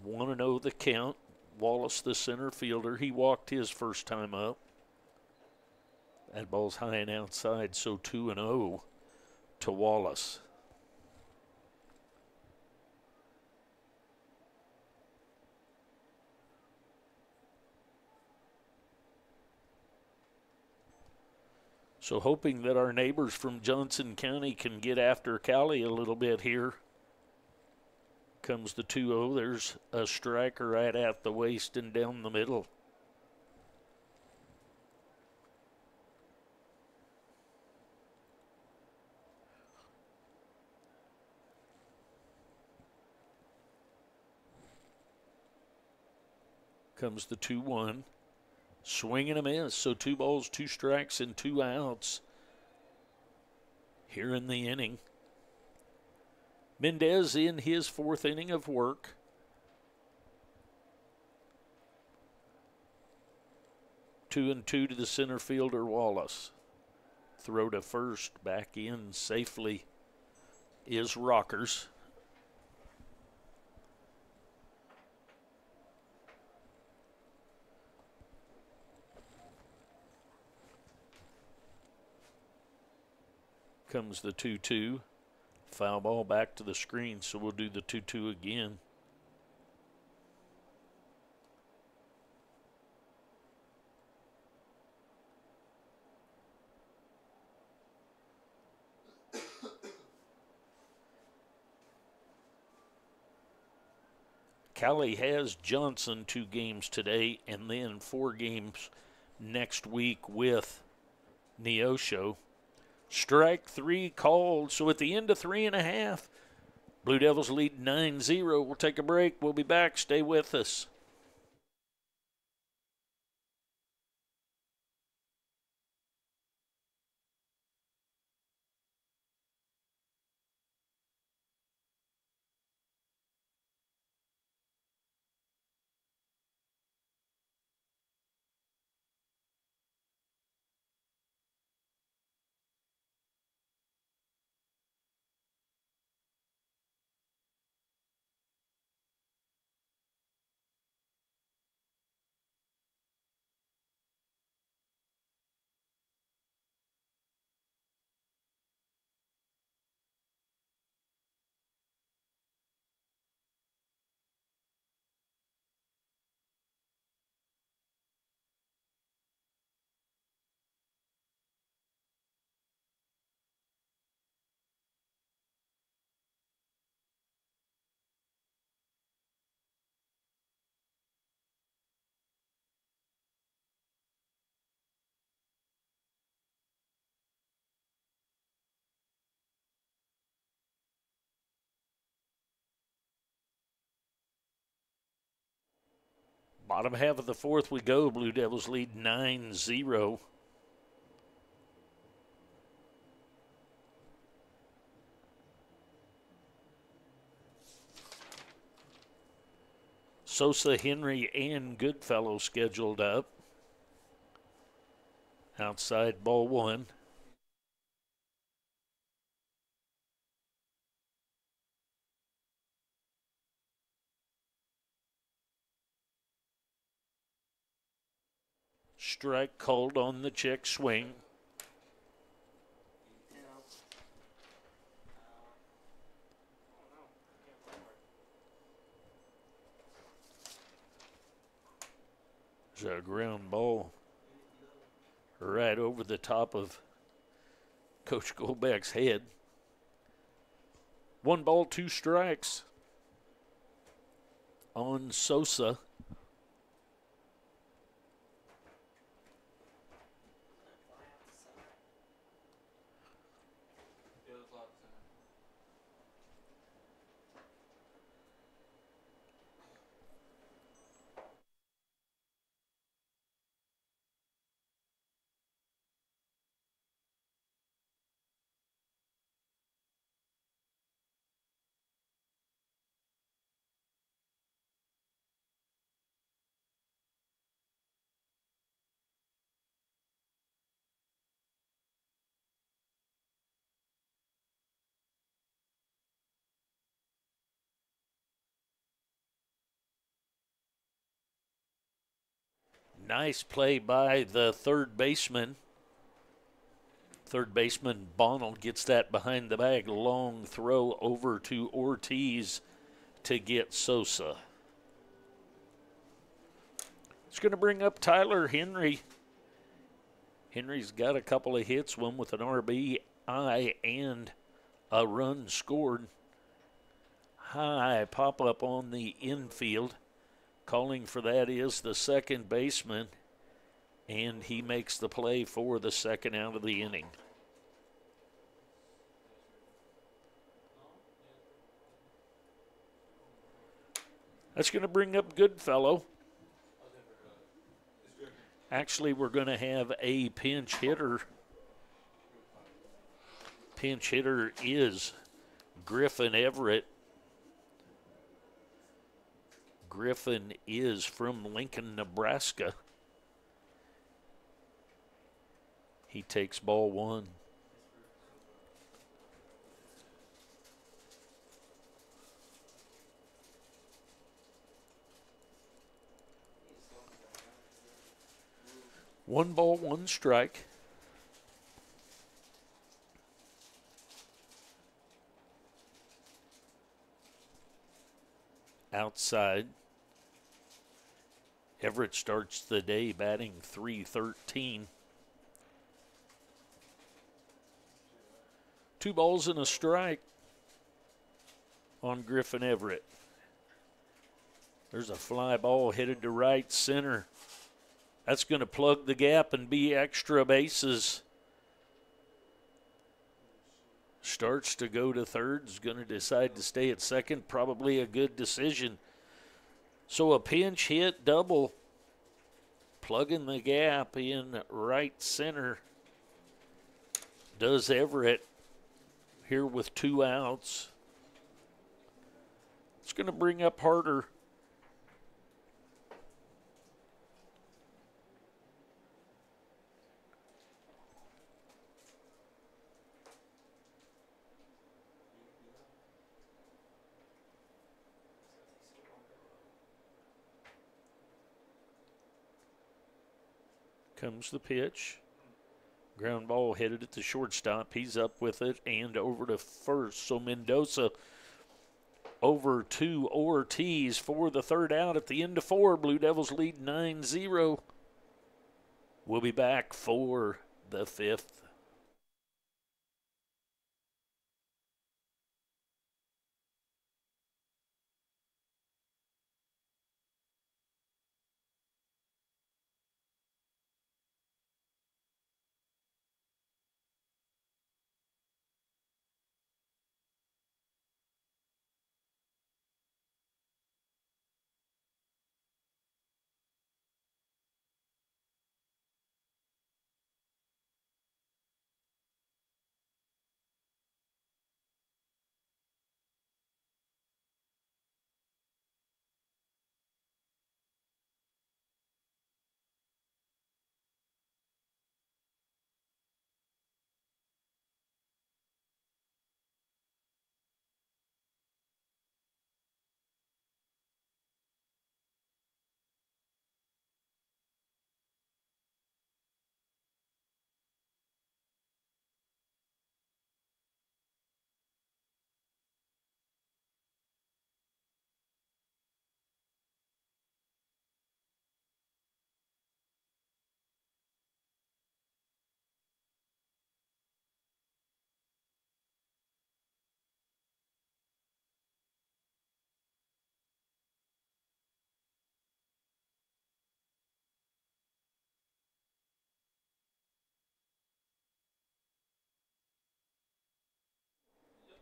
1-0 the count. Wallace, the center fielder, he walked his first time up. That ball's high and outside, so 2-0 to Wallace. So hoping that our neighbors from Johnson County can get after Cali a little bit here. Comes the 2-0. There's a striker right at the waist and down the middle. Comes the 2-1. Swing and a miss. So 2 balls, 2 strikes, and 2 outs here in the inning. Mendez in his 4th inning of work. Two and two to the center fielder, Wallace. Throw to first, back in safely is Rockers. Comes the 2-2. Foul ball back to the screen, so we'll do the 2-2 again. Cali has Johnson 2 games today and then 4 games next week with Neosho. Strike 3 called. So at the end of 3.5, Blue Devils lead 9-0. We'll take a break. We'll be back. Stay with us. Bottom half of the 4th we go. Blue Devils lead 9-0. Sosa, Henry, and Goodfellow scheduled up. Outside ball 1. Strike called on the check swing. There's a ground ball right over the top of Coach Goldbeck's head. 1 ball, 2 strikes on Sosa. Nice play by the third baseman. Third baseman Bonnell gets that behind the bag. Long throw over to Ortiz to get Sosa. It's going to bring up Tyler Henry. Henry's got a couple of hits, one with an RBI and a run scored. High pop up on the infield. Calling for that is the second baseman, and he makes the play for the second out of the inning. That's going to bring up Goodfellow. Actually, we're going to have a pinch hitter. Pinch hitter is Griffin Everett. Griffin is from Lincoln, Nebraska. He takes ball one. One ball, one strike. Outside. Everett starts the day batting .313. 2 balls and a strike on Griffin Everett. There's a fly ball headed to right center. That's going to plug the gap and be extra bases. Starts to go to third. Is going to decide to stay at second. Probably a good decision. So a pinch hit double. Plugging the gap in right center. Does Everett here with 2 outs. It's going to bring up Harder. Comes the pitch. Ground ball headed at the shortstop. He's up with it and over to first. So Mendoza over to Ortiz for the third out at the end of 4. Blue Devils lead 9-0. We'll be back for the 5th.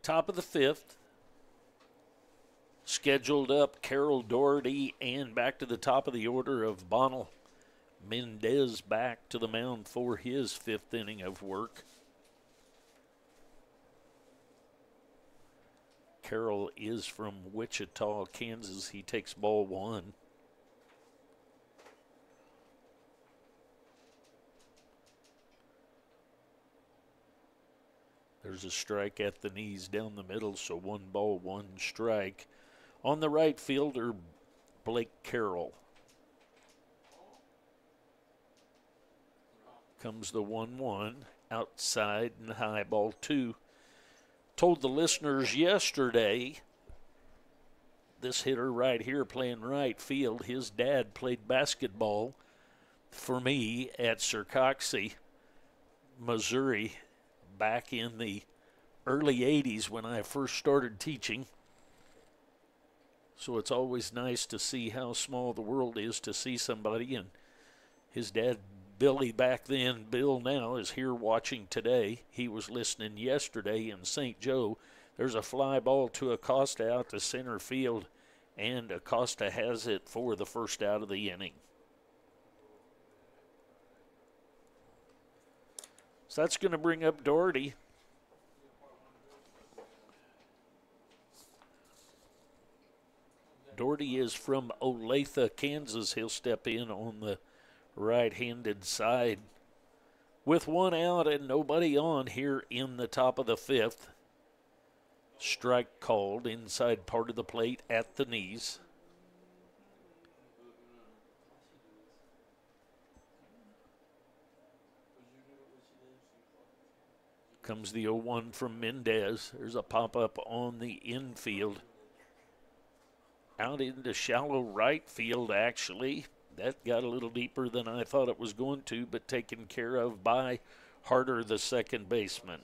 Top of the 5th. Scheduled up Carroll Doherty and back to the top of the order of Bonnell. Mendez back to the mound for his 5th inning of work. Carroll is from Wichita, Kansas. He takes ball one. There's a strike at the knees down the middle, so 1 ball, 1 strike. On the right fielder, Blake Carroll. Comes the 1-1 outside and high, ball 2. Told the listeners yesterday, this hitter right here playing right field, his dad played basketball for me at Sircoxie, Missouri, back in the early 80s when I first started teaching. So it's always nice to see how small the world is to see somebody. And his dad, Billy back then, Bill now, is here watching today. He was listening yesterday in St. Joe. There's a fly ball to Acosta out to center field, and Acosta has it for the first out of the inning. So that's going to bring up Doherty. Doherty is from Olathe, Kansas. He'll step in on the right-handed side. With 1 out and nobody on here in the top of the 5th. Strike called inside part of the plate at the knees. Comes the 0-1 from Mendez. There's a pop-up on the infield. Out into shallow right field, actually. That got a little deeper than I thought it was going to, but taken care of by Harder, the second baseman.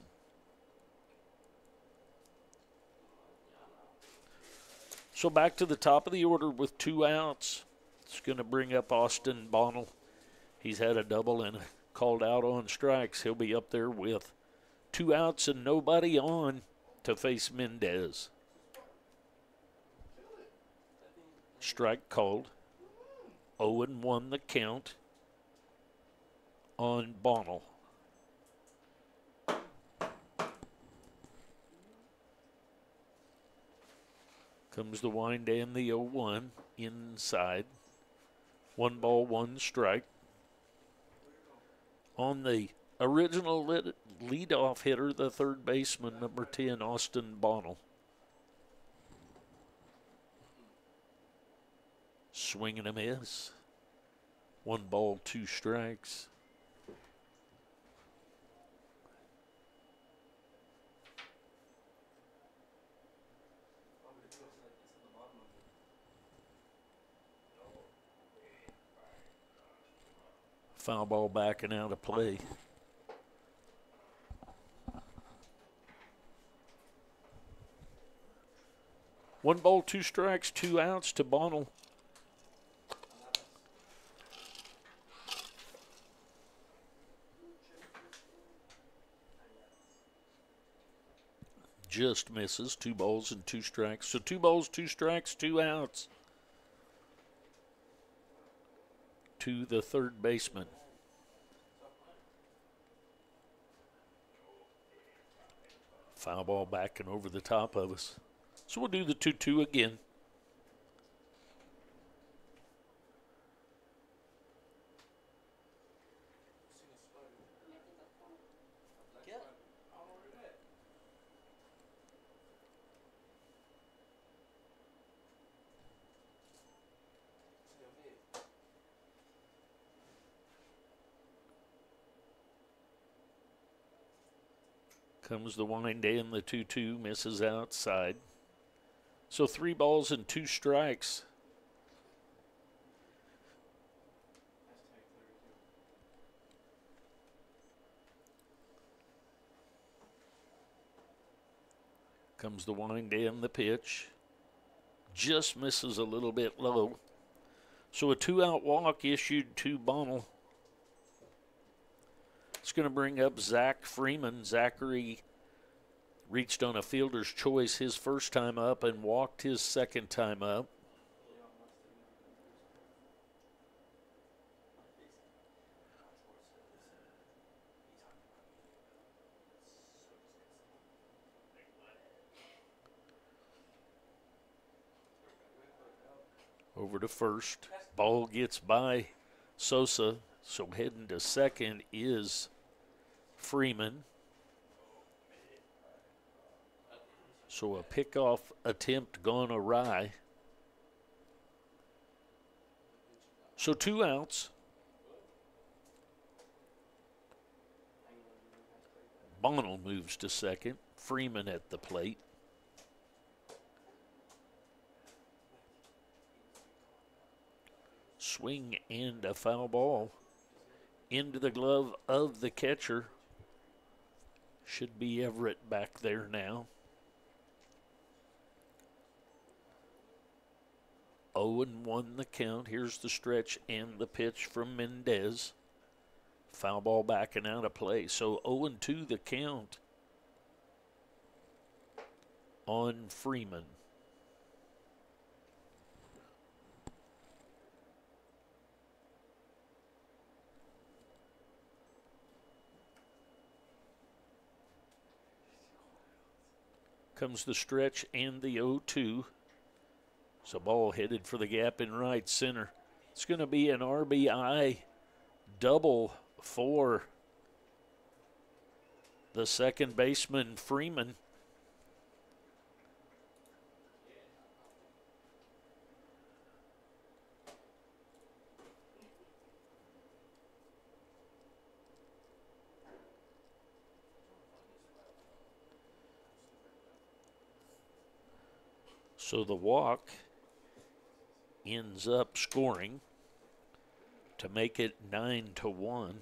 So back to the top of the order with 2 outs. It's going to bring up Austin Bonnell. He's had a double and called out on strikes. He'll be up there with 2 outs and nobody on to face Mendez. Strike called. 0-1 the count on Bonnell. Comes the wind and the 0-1 inside. 1 ball, 1 strike. On the original leadoff hitter, the third baseman, number 10, Austin Bonnell. Swing and a miss. 1 ball, 2 strikes. Foul ball back and out of play. One ball, 2 strikes, 2 outs to Bonnell. Just misses. 2 balls and 2 strikes. So 2 balls, 2 strikes, 2 outs to the third baseman. Foul ball back and over the top of us. So we'll do the 2-2 again. Comes the wind and the 2-2, misses outside. So 3 balls and 2 strikes. Comes the wind and the pitch. Just misses a little bit low. So a 2-out walk issued to Bonnell. It's going to bring up Zach Freeman. Zachary reached on a fielder's choice his first time up and walked his second time up. Over to first. Ball gets by Sosa. So heading to second is Freeman. So a pickoff attempt gone awry. So 2 outs. Bonnell moves to second. Freeman at the plate. Swing and a foul ball into the glove of the catcher. Should be Everett back there now. 0-1 the count. Here's the stretch and the pitch from Mendez. Foul ball back and out of play. So 0-2 the count on Freeman. Comes the stretch and the 0-2. So ball headed for the gap in right center. It's going to be an RBI double for the second baseman, Freeman. So the walk ends up scoring to make it 9-1.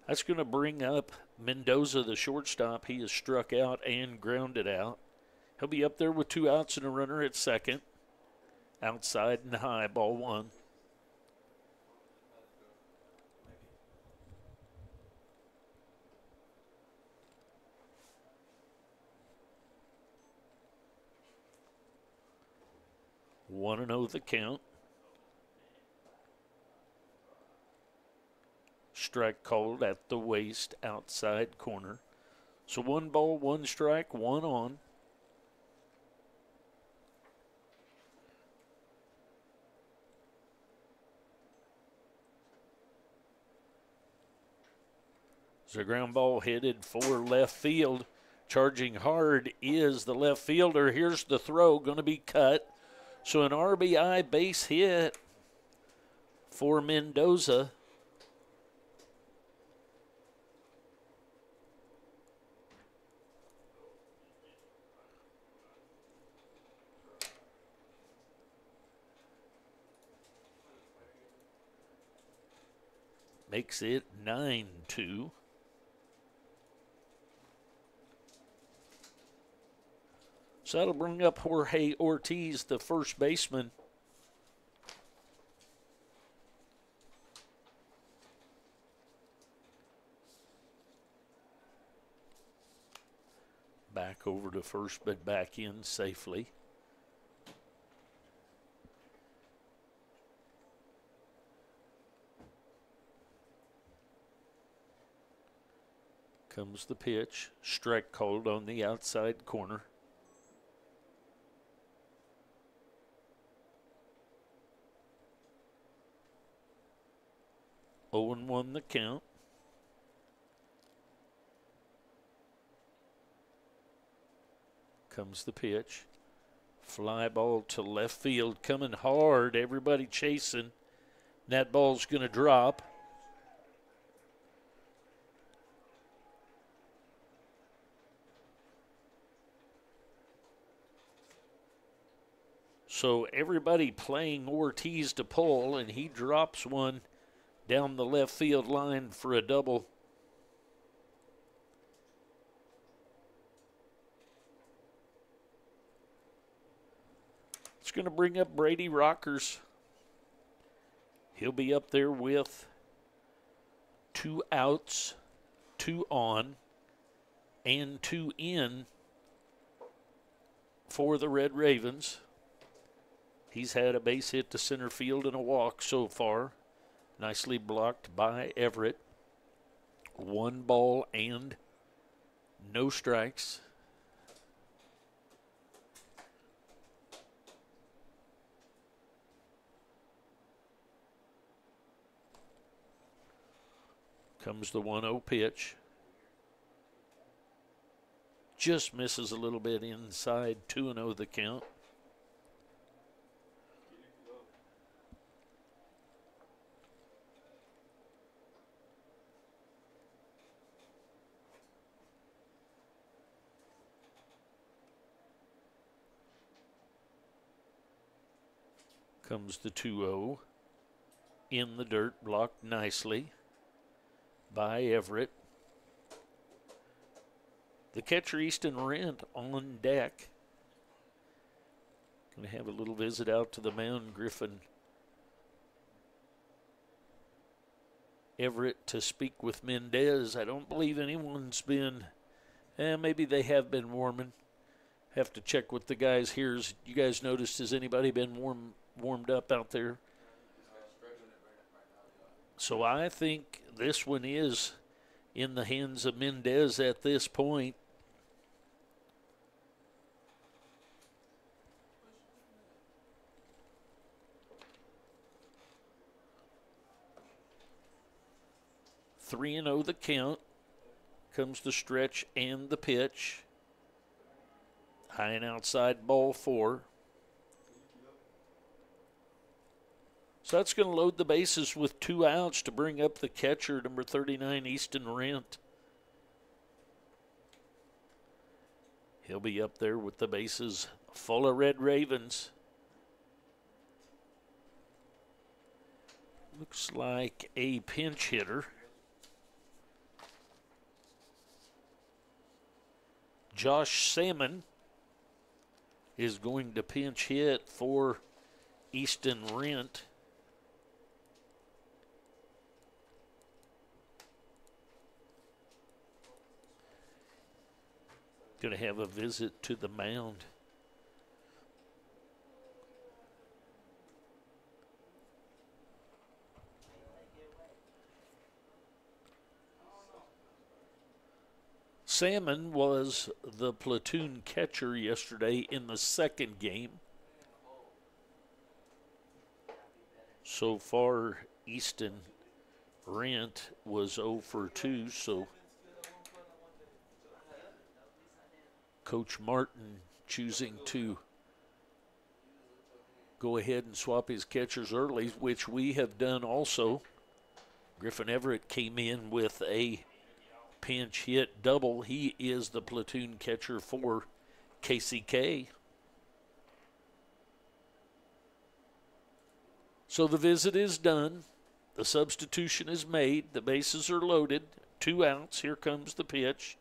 That's going to bring up Mendoza, the shortstop. He is struck out and grounded out. He'll be up there with 2 outs and a runner at second. Outside and high, ball 1. One and 0 the count. Strike called at the waist, outside corner. So 1 ball, 1 strike, 1 on. There's a ground ball headed for left field. Charging hard is the left fielder. Here's the throw, going to be cut. So an RBI base hit for Mendoza. Makes it 9-2. So that'll bring up Jorge Ortiz, the first baseman. Back over to first, but back in safely. Comes the pitch. Strike called on the outside corner. 0-1 the count. Comes the pitch. Fly ball to left field, coming hard. Everybody chasing. That ball's going to drop. So everybody playing Ortiz to pull, and he drops one down the left field line for a double. It's going to bring up Brady Rockers. He'll be up there with 2 outs, 2 on, and 2 in for the Red Ravens. He's had a base hit to center field and a walk so far. Nicely blocked by Everett. 1 ball and no strikes. Comes the 1-0 pitch. Just misses a little bit inside. 2-0 the count. Comes the 2-0. In the dirt, blocked nicely by Everett. The catcher, Easton Rent, on deck. Going to have a little visit out to the mound. Griffin Everett to speak with Mendez. I don't believe anyone's been, maybe they have been warming. Have to check with the guys here. You guys noticed, has anybody been warmed up out there? So I think this one is in the hands of Mendez at this point. Three and 0 the count. Comes the stretch and the pitch. High and outside, ball 4. So that's going to load the bases with 2 outs to bring up the catcher, number 39, Easton Rent. He'll be up there with the bases full of Red Ravens. Looks like a pinch hitter. Josh Salmon is going to pinch hit for Easton Rent. Going to have a visit to the mound. Salmon was the platoon catcher yesterday in the second game. So far, Easton Rent was 0 for 2, so Coach Martin choosing to go ahead and swap his catchers early, which we have done also. Griffin Everett came in with a pinch hit double. He is the platoon catcher for KCK. So the visit is done. The substitution is made. The bases are loaded. 2 outs. Here comes the pitch.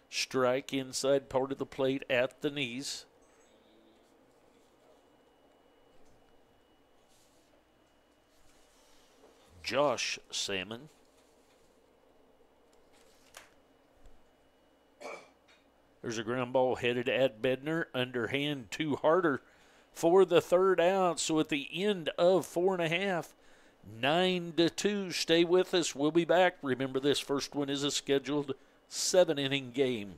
Strike inside part of the plate at the knees. Josh Salmon. There's a ground ball headed at Bednar. Underhand 2-harder for the 3rd out. So at the end of 4.5, 9-2. Stay with us. We'll be back. Remember, this first one is a scheduled 7-inning game.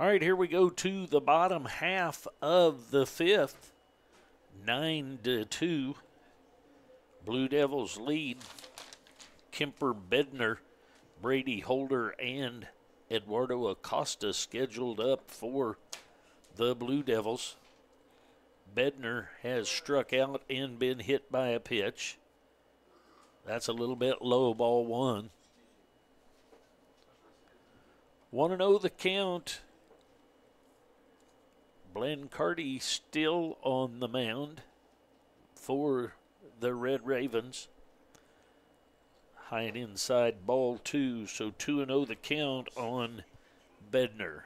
All right, here we go to the bottom half of the 5th. 9-2. Blue Devils lead. Kemper Bednar, Brady Holder, and Eduardo Acosta scheduled up for the Blue Devils. Bednar has struck out and been hit by a pitch. That's a little bit low, ball one. 1-0 the count. Blancardi still on the mound for the Red Ravens. High and inside, ball two. So 2-0 the count on Bednar.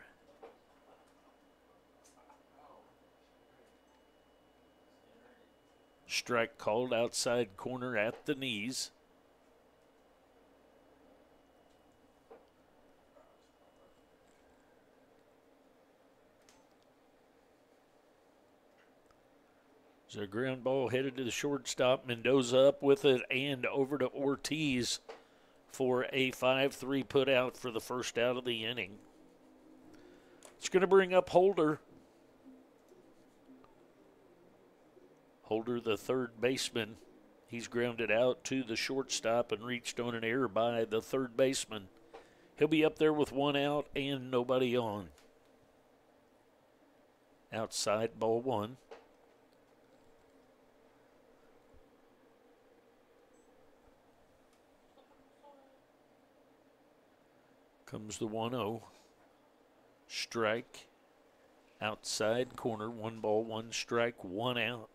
Strike called outside corner at the knees. There's a ground ball headed to the shortstop. Mendoza up with it and over to Ortiz for a 5-3 put out for the first out of the inning. It's going to bring up Holder. Holder, the third baseman. He's grounded out to the shortstop and reached on an error by the third baseman. He'll be up there with one out and nobody on. Outside, ball one. Comes the 1-0. Strike. Outside corner. 1 ball, 1 strike, 1 out.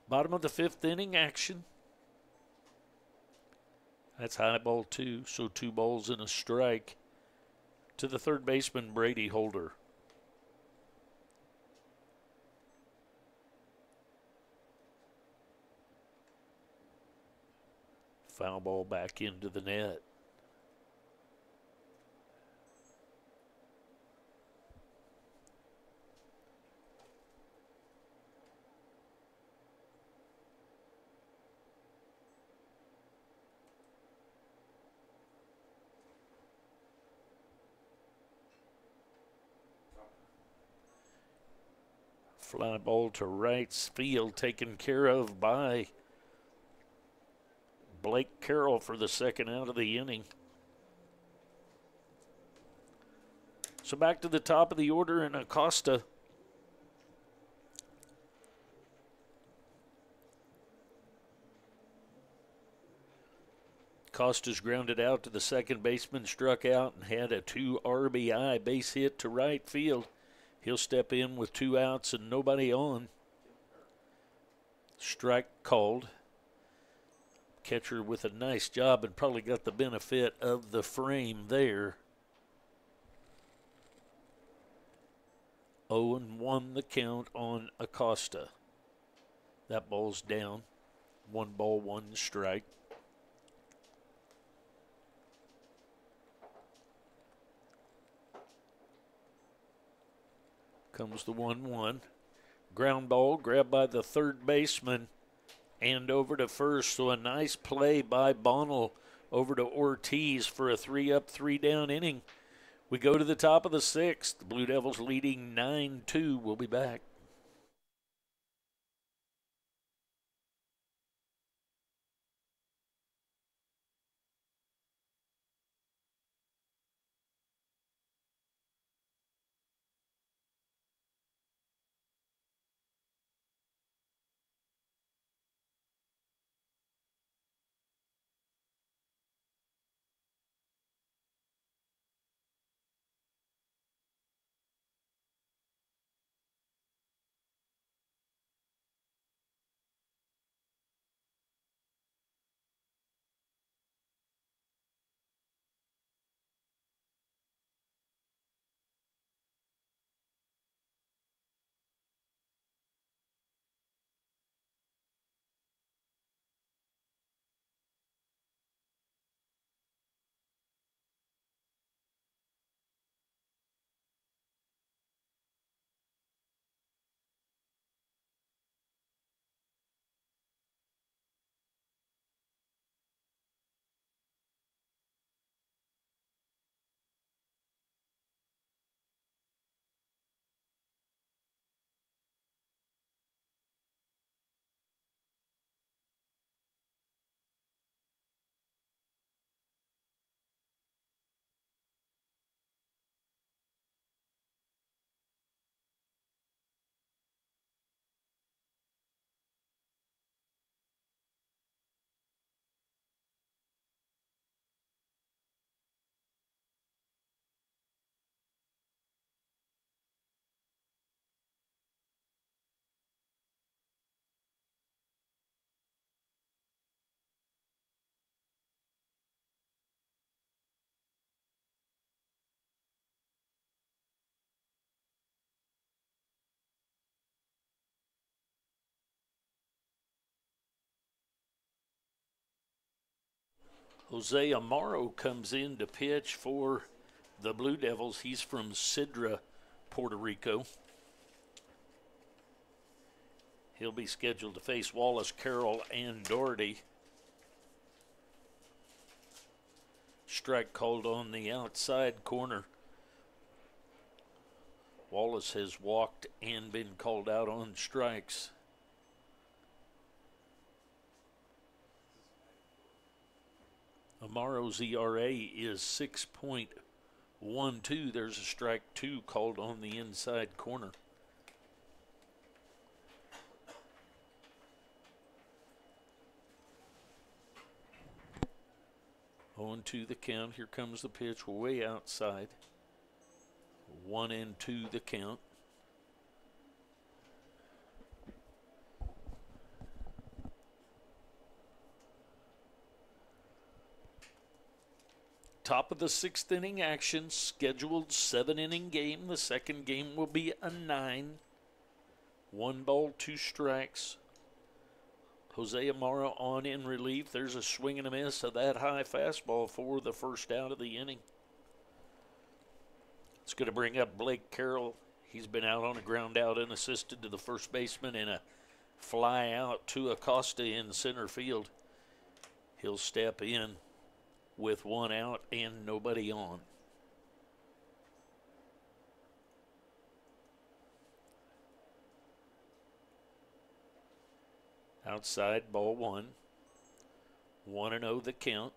Bottom of the 5th inning action. That's high ball 2, so 2 balls and a strike to the third baseman, Brady Holder. Foul ball back into the net. Fly ball to right field, taken care of by Blake Carroll for the second out of the inning. So back to the top of the order, and Acosta. Acosta's grounded out to the second baseman, struck out, and had a 2 RBI base hit to right field. He'll step in with 2 outs and nobody on. Strike called. Catcher with a nice job and probably got the benefit of the frame there. 0-1 the count on Acosta. That ball's down. 1 ball, 1 strike. Comes the 1-1. Ground ball grabbed by the third baseman and over to first. So a nice play by Bonnell over to Ortiz for a 3-up, 3-down inning. We go to the top of the 6th. The Blue Devils leading 9-2. We'll be back. Jose Amaro comes in to pitch for the Blue Devils. He's from Sidra, Puerto Rico. He'll be scheduled to face Wallace, Carroll, and Doherty. Strike called on the outside corner. Wallace has walked and been called out on strikes. Amaro's ERA is 6.12. There's a strike 2 called on the inside corner. On to the count. Here comes the pitch way outside. 1-2 the count. Top of the 6th inning action, scheduled 7-inning game. The second game will be a 9. 1 ball, 2 strikes. Jose Amaro on in relief. There's a swing and a miss of that high fastball for the first out of the inning. It's going to bring up Blake Carroll. He's been out on a ground out unassisted to the first baseman and a fly out to Acosta in center field. He'll step in with 1 out and nobody on. Outside, ball 1. 1-0 the count.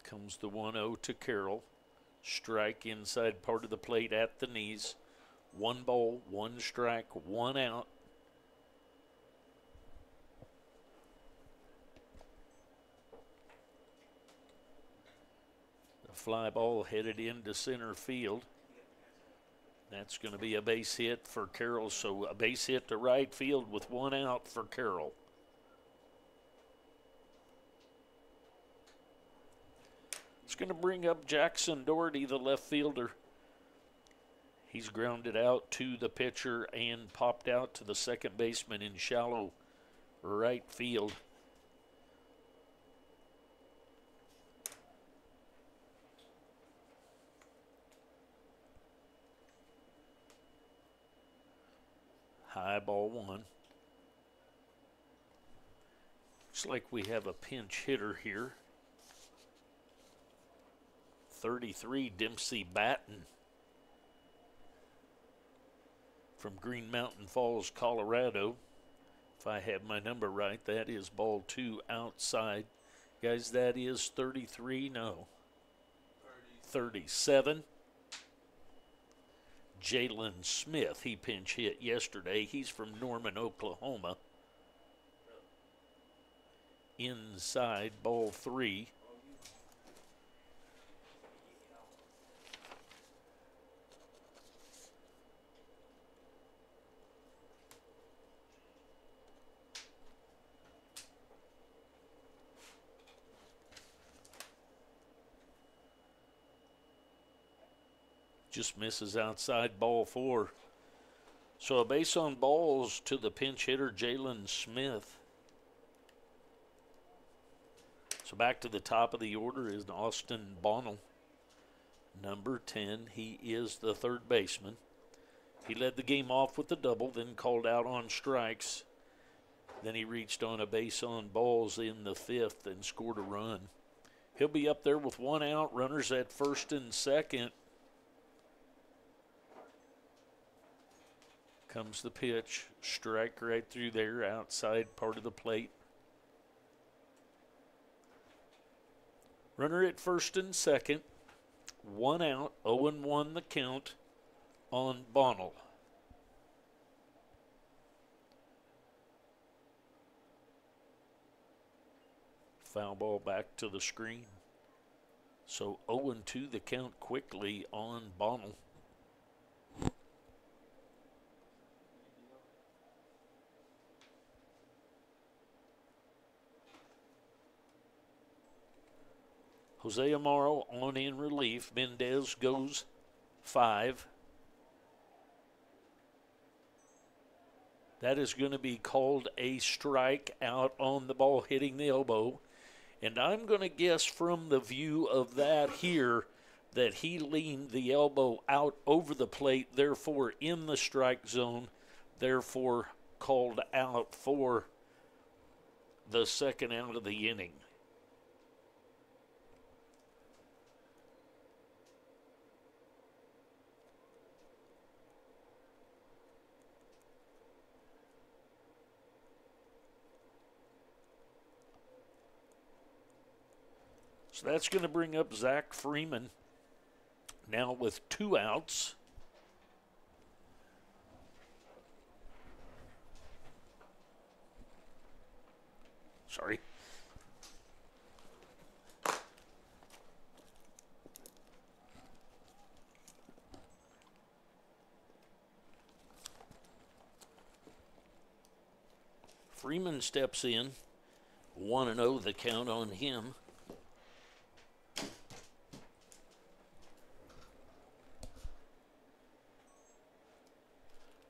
Comes the 1-0 to Carroll. Strike inside part of the plate at the knees. 1 ball, 1 strike, 1 out. The fly ball headed into center field. That's going to be a base hit for Carroll. So a base hit to right field with 1 out for Carroll. It's going to bring up Jackson Doherty, the left fielder. He's grounded out to the pitcher and popped out to the second baseman in shallow right field. High ball 1. Looks like we have a pinch hitter here. 33, Dempsey Batten from Green Mountain Falls, Colorado. If I have my number right, that is ball 2 outside. Guys, that is 33, no. 37. Jalen Smith, he pinch hit yesterday. He's from Norman, Oklahoma. Inside, ball 3. Just misses outside, ball 4. So a base on balls to the pinch hitter, Jalen Smith. So back to the top of the order is Austin Bonnell, number 10. He is the third baseman. He led the game off with the double, then called out on strikes. Then he reached on a base on balls in the 5th and scored a run. He'll be up there with 1 out, runners at first and second. Comes the pitch, strike right through there, outside part of the plate. Runner at first and second, 1 out, 0-1 the count on Bonnell. Foul ball back to the screen. So 0-2 the count quickly on Bonnell. Jose Amaro on in relief. Mendez goes 5. That is going to be called a strike out on the ball hitting the elbow. And I'm going to guess from the view of that here that he leaned the elbow out over the plate, therefore in the strike zone, therefore called out for the second out of the inning. So that's going to bring up Zach Freeman now with 2 outs. Sorry. Freeman steps in. 1-0 the count on him.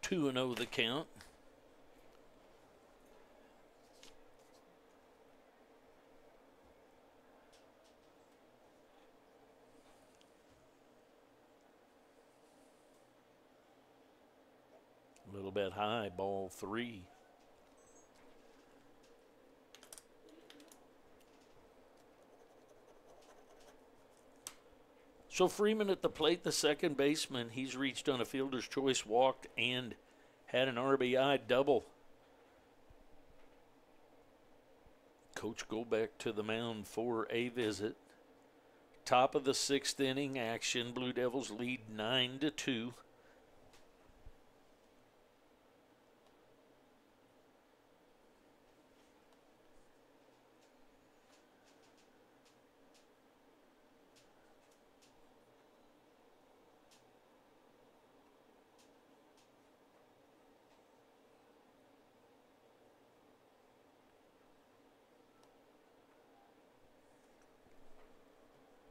2-0 the count. A little bit high, ball 3. So Freeman at the plate, the second baseman. He's reached on a fielder's choice, walked, and had an RBI double. Coach go back to the mound for a visit. Top of the 6th inning action. Blue Devils lead 9-2.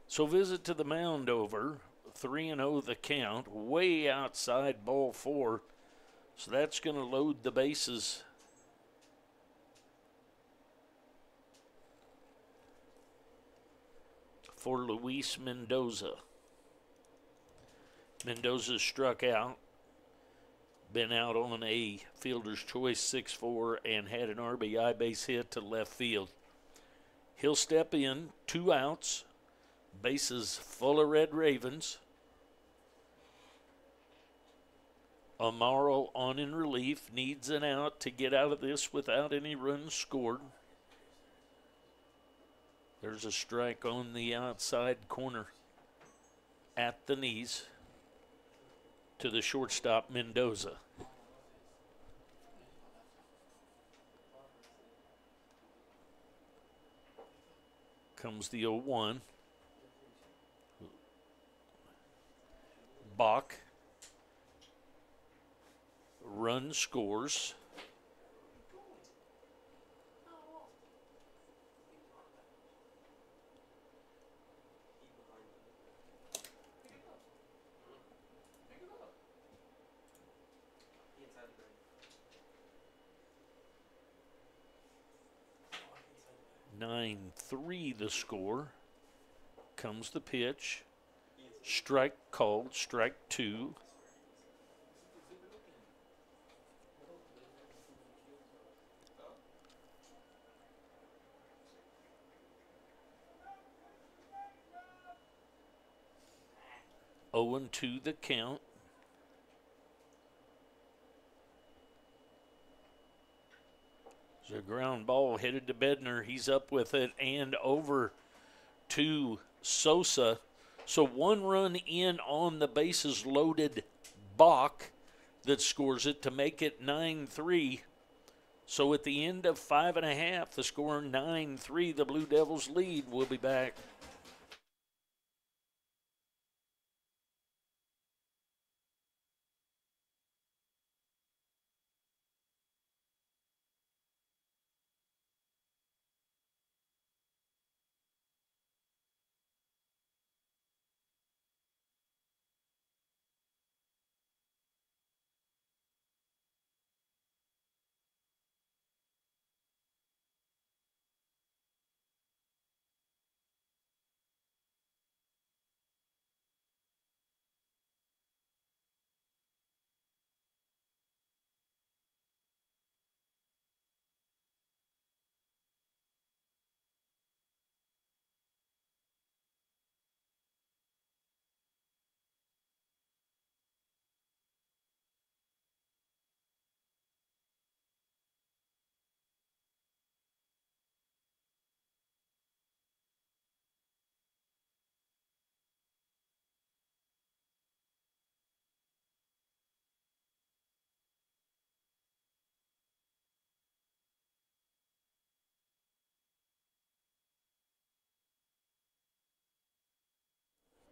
So visit to the mound over. 3-0 the count. Way outside ball 4. So that's going to load the bases. For Luis Mendoza. Mendoza struck out. Been out on a fielder's choice 6-4 and had an RBI base hit to left field. He'll step in. 2 outs. Bases full of Red Ravens. Amaro on in relief. Needs an out to get out of this without any runs scored. There's a strike on the outside corner at the knees to the shortstop, Mendoza. Comes the 0-1. Bach. Run scores. Nine 3 the score. Comes the pitch. Strike called, strike 2. Oh and 2 the count. There's a ground ball headed to Bednar. He's up with it and over to Sosa. So 1 run in on the bases loaded Bach that scores it to make it 9-3. So at the end of 5.5, the score 9-3, the Blue Devils lead. We'll be back.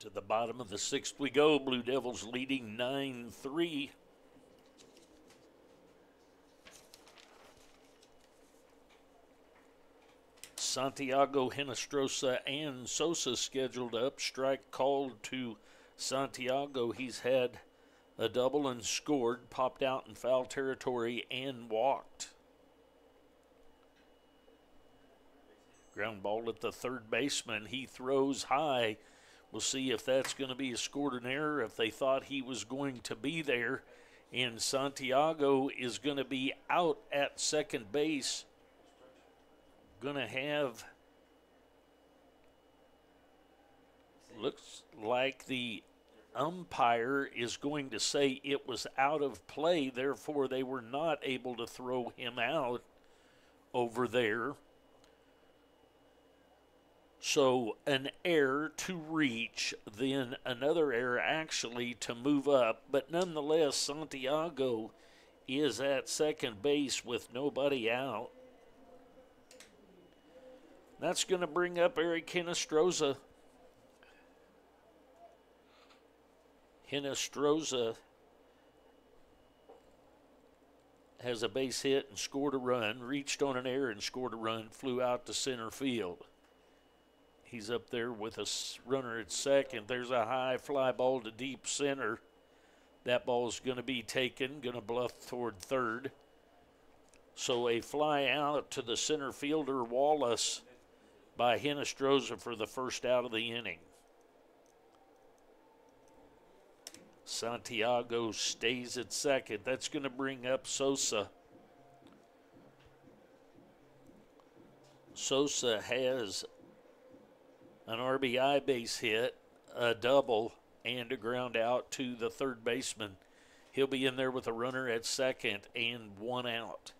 To the bottom of the sixth we go. Blue Devils leading 9-3. Santiago, Hinestrosa, and Sosa scheduled up. Strike called to Santiago. He's had a double and scored, popped out in foul territory, and walked. Ground ball at the third baseman. He throws high. We'll see if that's going to be a scored an error, if they thought he was going to be there. And Santiago is going to be out at second base. Going to have, looks like the umpire is going to say it was out of play, therefore they were not able to throw him out over there. So an error to reach, then another error actually to move up. But nonetheless, Santiago is at second base with nobody out. That's going to bring up Eric Hinestrosa. Hinestrosa has a base hit and scored a run, reached on an error and scored a run, flew out to center field. He's up there with a runner at second. There's a high fly ball to deep center. That ball is going to be taken, going to bluff toward third. So a fly out to the center fielder, Wallace, by Hinestrosa for the first out of the inning. Santiago stays at second. That's going to bring up Sosa. Sosa has an RBI base hit, a double, and a ground out to the third baseman. He'll be in there with a runner at second and one out.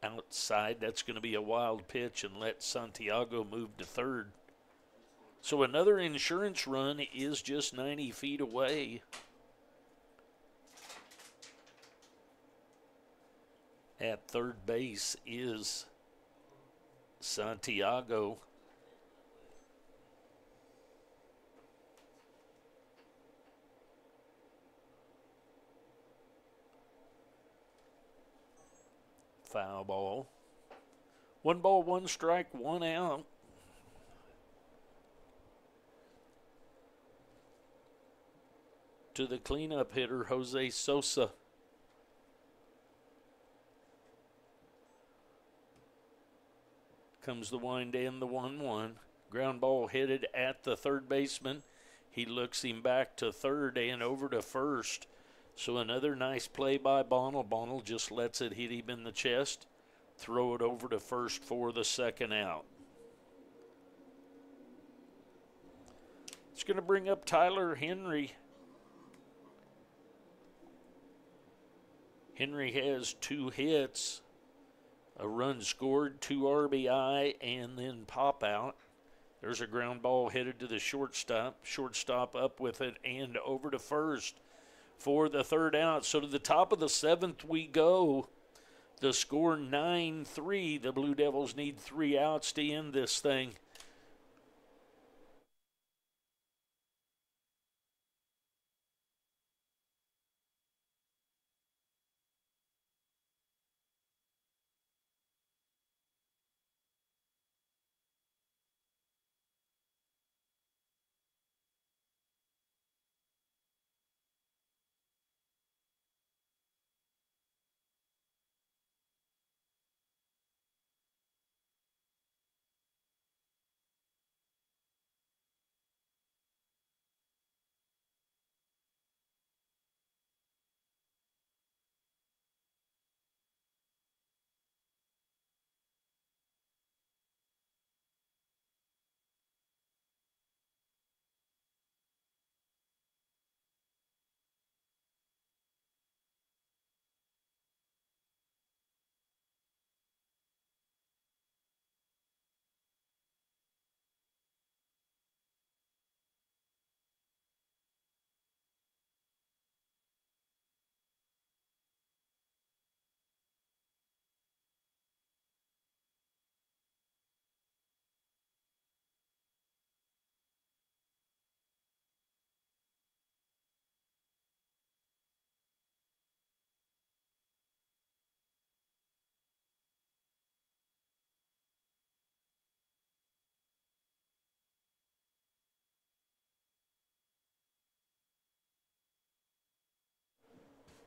Outside, that's going to be a wild pitch and let Santiago move to third. So another insurance run is just 90 feet away. At third base is Santiago. Foul ball. 1 ball, 1 strike, 1 out. To the cleanup hitter, Jose Sosa. Comes the wind and the 1-1. Ground ball headed at the third baseman. He looks him back to third and over to first. So another nice play by Bonnell. Bonnell just lets it hit him in the chest. Throw it over to first for the second out. It's going to bring up Tyler Henry. Henry has 2 hits, a run scored, 2 RBI, and then pop out. There's a ground ball headed to the shortstop. Shortstop up with it and over to first for the third out. So to the top of the 7th we go. The score 9-3. The Blue Devils need 3 outs to end this thing.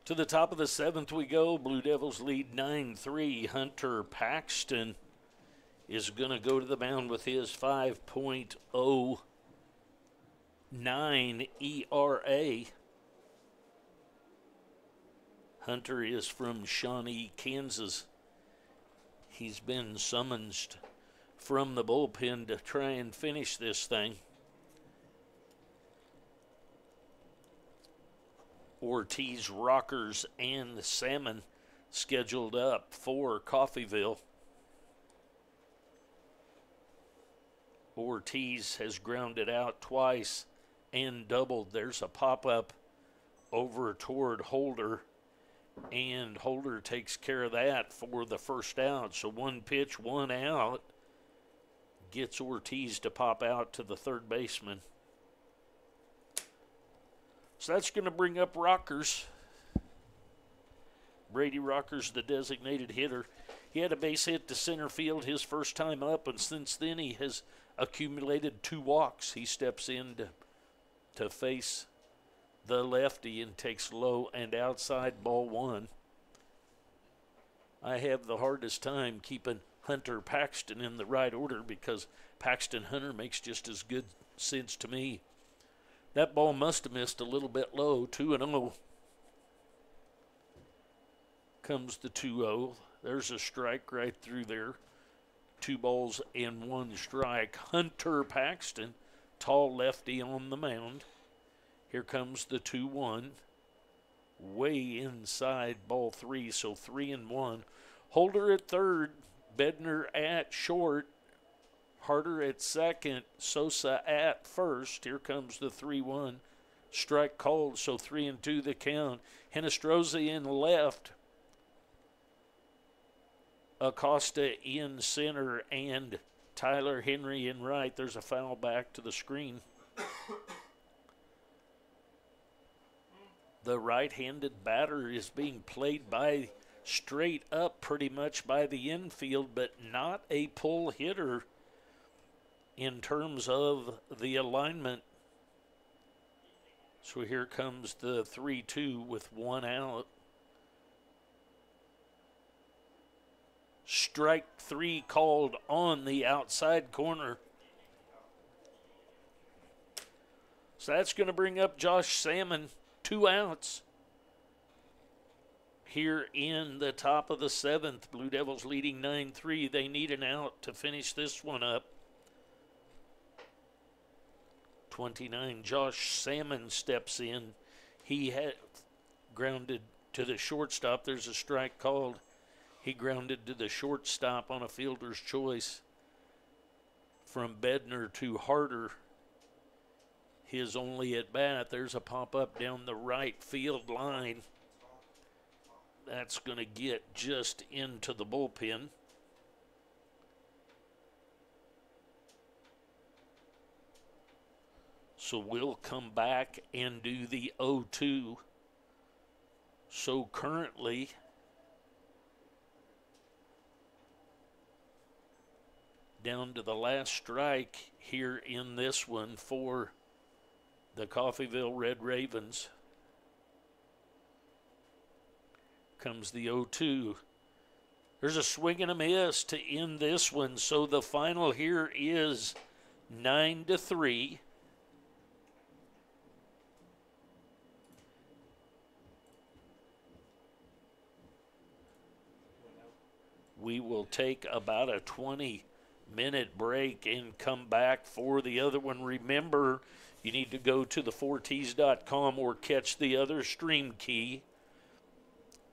To the top of the 7th we go. Blue Devils lead 9-3. Hunter Paxton is going to go to the mound with his 5.09 ERA. Hunter is from Shawnee, Kansas. He's been summoned from the bullpen to try and finish this thing. Ortiz, Rockers, and Salmon scheduled up for Coffeyville. Ortiz has grounded out twice and doubled. There's a pop-up over toward Holder, and Holder takes care of that for the first out. So 1 pitch, 1 out, gets Ortiz to pop out to the third baseman. So that's going to bring up Rockers. Brady Rockers, the designated hitter. He had a base hit to center field his first time up, and since then he has accumulated 2 walks. He steps in to face the lefty and takes low and outside, ball 1. I have the hardest time keeping Hunter Paxton in the right order because Paxton Hunter makes just as good sense to me. That ball must have missed a little bit low, 2-0. Comes the 2-0. There's a strike right through there. 2 balls and 1 strike. Hunter Paxton, tall lefty on the mound. Here comes the 2-1. Way inside, ball 3, so 3-1. Holder at third, Bednar at short, Harder at second, Sosa at first. Here comes the 3-1. Strike called, so 3-2 the count. Hinestroza in left. Acosta in center and Tyler Henry in right. There's a foul back to the screen. The right-handed batter is being played by straight up pretty much by the infield, but not a pull hitter in terms of the alignment. So here comes the 3-2 with 1 out. Strike 3 called on the outside corner. So that's going to bring up Josh Salmon, 2 outs. Here in the top of the 7th, Blue Devils leading 9-3. They need an out to finish this one up. 29, Josh Salmon steps in. He had grounded to the shortstop. There's a strike called. He grounded to the shortstop on a fielder's choice. From Bednar to Harder, his only at bat. There's a pop-up down the right field line. That's going to get just into the bullpen. So we'll come back and do the 0-2. So currently, down to the last strike here in this one for the Coffeyville Red Ravens. Comes the 0-2. There's a swing and a miss to end this one. So the final here is 9-3. We will take about a 20-minute break and come back for the other one. Remember, you need to go to the4ts.com or catch the other stream key.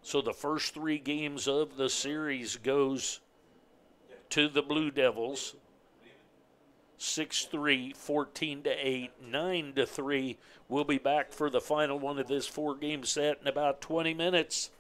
So the first 3 games of the series goes to the Blue Devils. 6-3, 14-8, 9-3. We'll be back for the final one of this 4-game set in about 20 minutes.